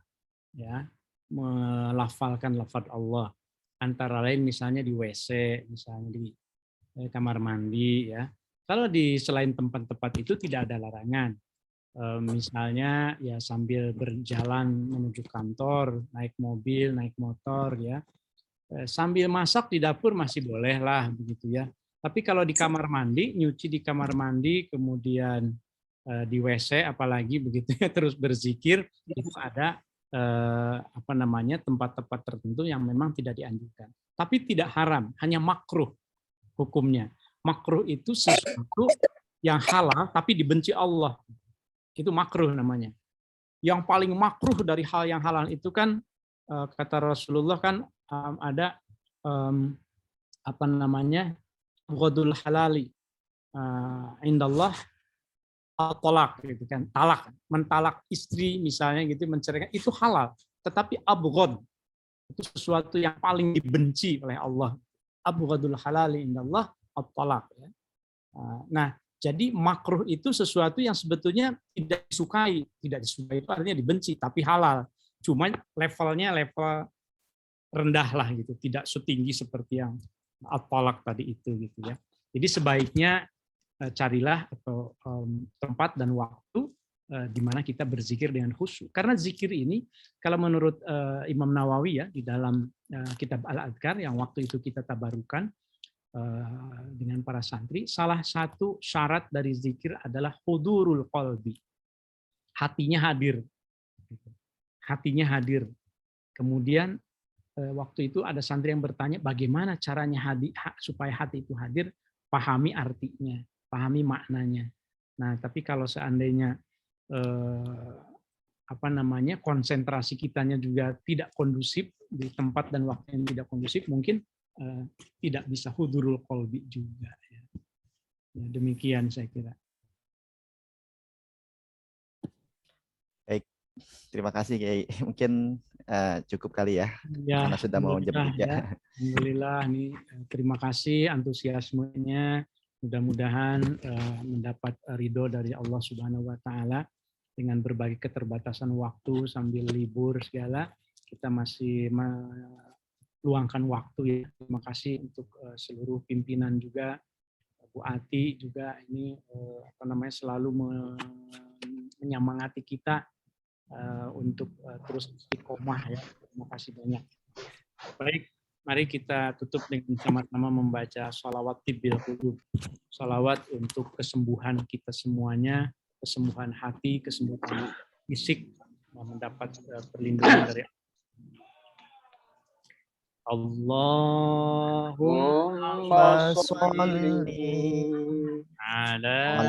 ya, melafalkan lafaz Allah. Antara lain misalnya di WC, misalnya di kamar mandi, ya. Kalau di selain tempat-tempat itu tidak ada larangan. Misalnya ya sambil berjalan menuju kantor, naik mobil, naik motor, ya. Sambil masak di dapur masih boleh lah begitu ya. Tapi kalau di kamar mandi, nyuci di kamar mandi, kemudian di WC apalagi begitu ya, terus berzikir, itu ada tempat-tempat tertentu yang memang tidak dianjurkan. Tapi tidak haram, hanya makruh hukumnya. Makruh itu sesuatu yang halal tapi dibenci Allah. Itu makruh namanya. Yang paling makruh dari hal yang halal itu kan kata Rasulullah kan ada ghadul halali indallah talak gitu kan, mentalak istri misalnya gitu, menceraikan itu halal, tetapi abghad itu sesuatu yang paling dibenci oleh Allah. Abghadul halali indallah at-talaq ya. Nah, jadi makruh itu sesuatu yang sebetulnya tidak disukai itu artinya dibenci, tapi halal. Cuma levelnya level rendah lah gitu, tidak setinggi seperti yang at-talaq tadi itu gitu ya. Jadi sebaiknya carilah atau tempat dan waktu di mana kita berzikir dengan khusyuk. Karena zikir ini kalau menurut Imam Nawawi ya di dalam kitab Al-Adhkar yang waktu itu kita tabarukan dengan para santri, salah satu syarat dari zikir adalah hudurul qalbi. Hatinya hadir. Hatinya hadir. Kemudian waktu itu ada santri yang bertanya bagaimana caranya supaya hati itu hadir, pahami artinya, pahami maknanya. Nah, tapi kalau seandainya konsentrasi kitanya juga tidak kondusif di tempat dan waktu yang tidak kondusif, mungkin tidak bisa hudurul qalbi juga. Ya, demikian saya kira. Baik, terima kasih Kiai. Mungkin cukup kali ya, karena sudah mau jam 3. Ya. Alhamdulillah, nih terima kasih antusiasmenya. Mudah-mudahan mendapat ridho dari Allah Subhanahu Wa Taala dengan berbagai keterbatasan waktu sambil libur segala, kita masih meluangkan waktu ya. Terima kasih untuk seluruh pimpinan juga, Bu Ati juga ini selalu menyemangati kita untuk terus istiqomah ya. Terima kasih banyak. Baik, mari kita tutup dengan sama-sama membaca shalawat Tibil Qulub. Shalawat untuk kesembuhan kita semuanya, kesembuhan hati, kesembuhan fisik, mendapat perlindungan dari Allahumma sholli ala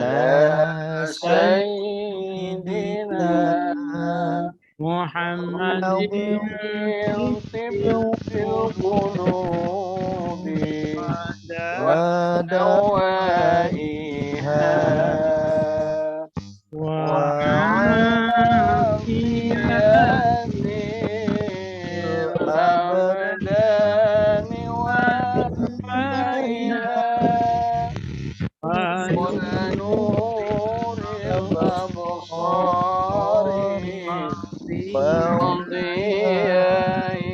sayyidina Muhammadin fil qulubi wa dawaiha wa afiyatil abdani wa وضيائها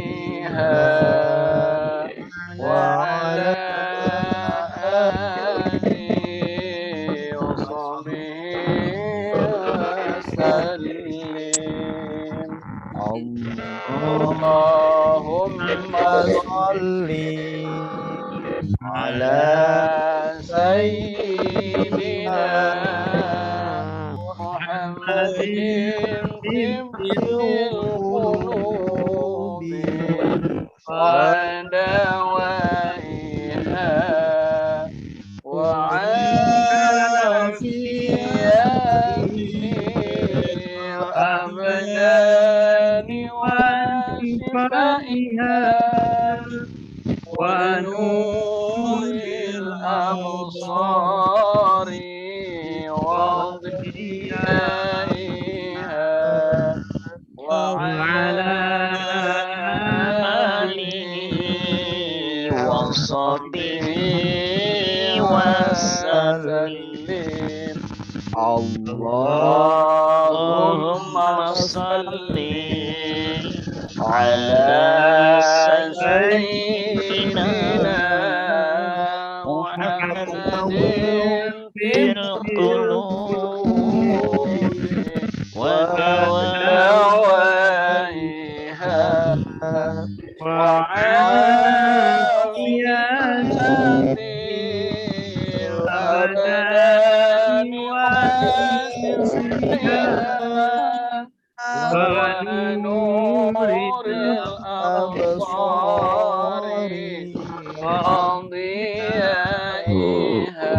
وعلى آله وصحبه وسلم اللهم صل على سيدنا محمد طب القلوب ودوائها وعافية الأبدان وشفائها ونور الأبصار وضيائها وعلى آله وصحبه وسلم اللهم صل على سيدنا محمد طب القلوب ودوائها وعافية الأبدان وشفائها ونور الأبصار وضيائها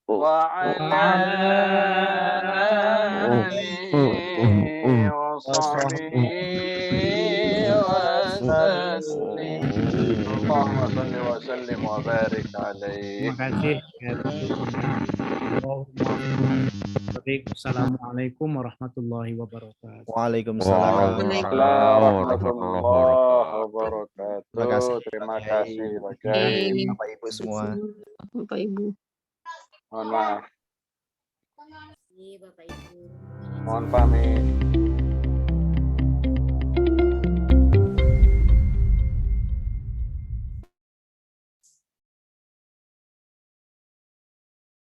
وعلى آله وصحبه وسلم اللهم صل وسلم وبارك عليه. Terima kasih. Assalamualaikum warahmatullahi wabarakatuh. Waalaikumsalam. Warahmatullahi wabarakatuh. Terima kasih, Terima Pak Kiai. kasih Pak Kiai. Bapak Ibu semua. Bapak Ibu. Mohon maaf. Bapak Ibu. Mohon pamit.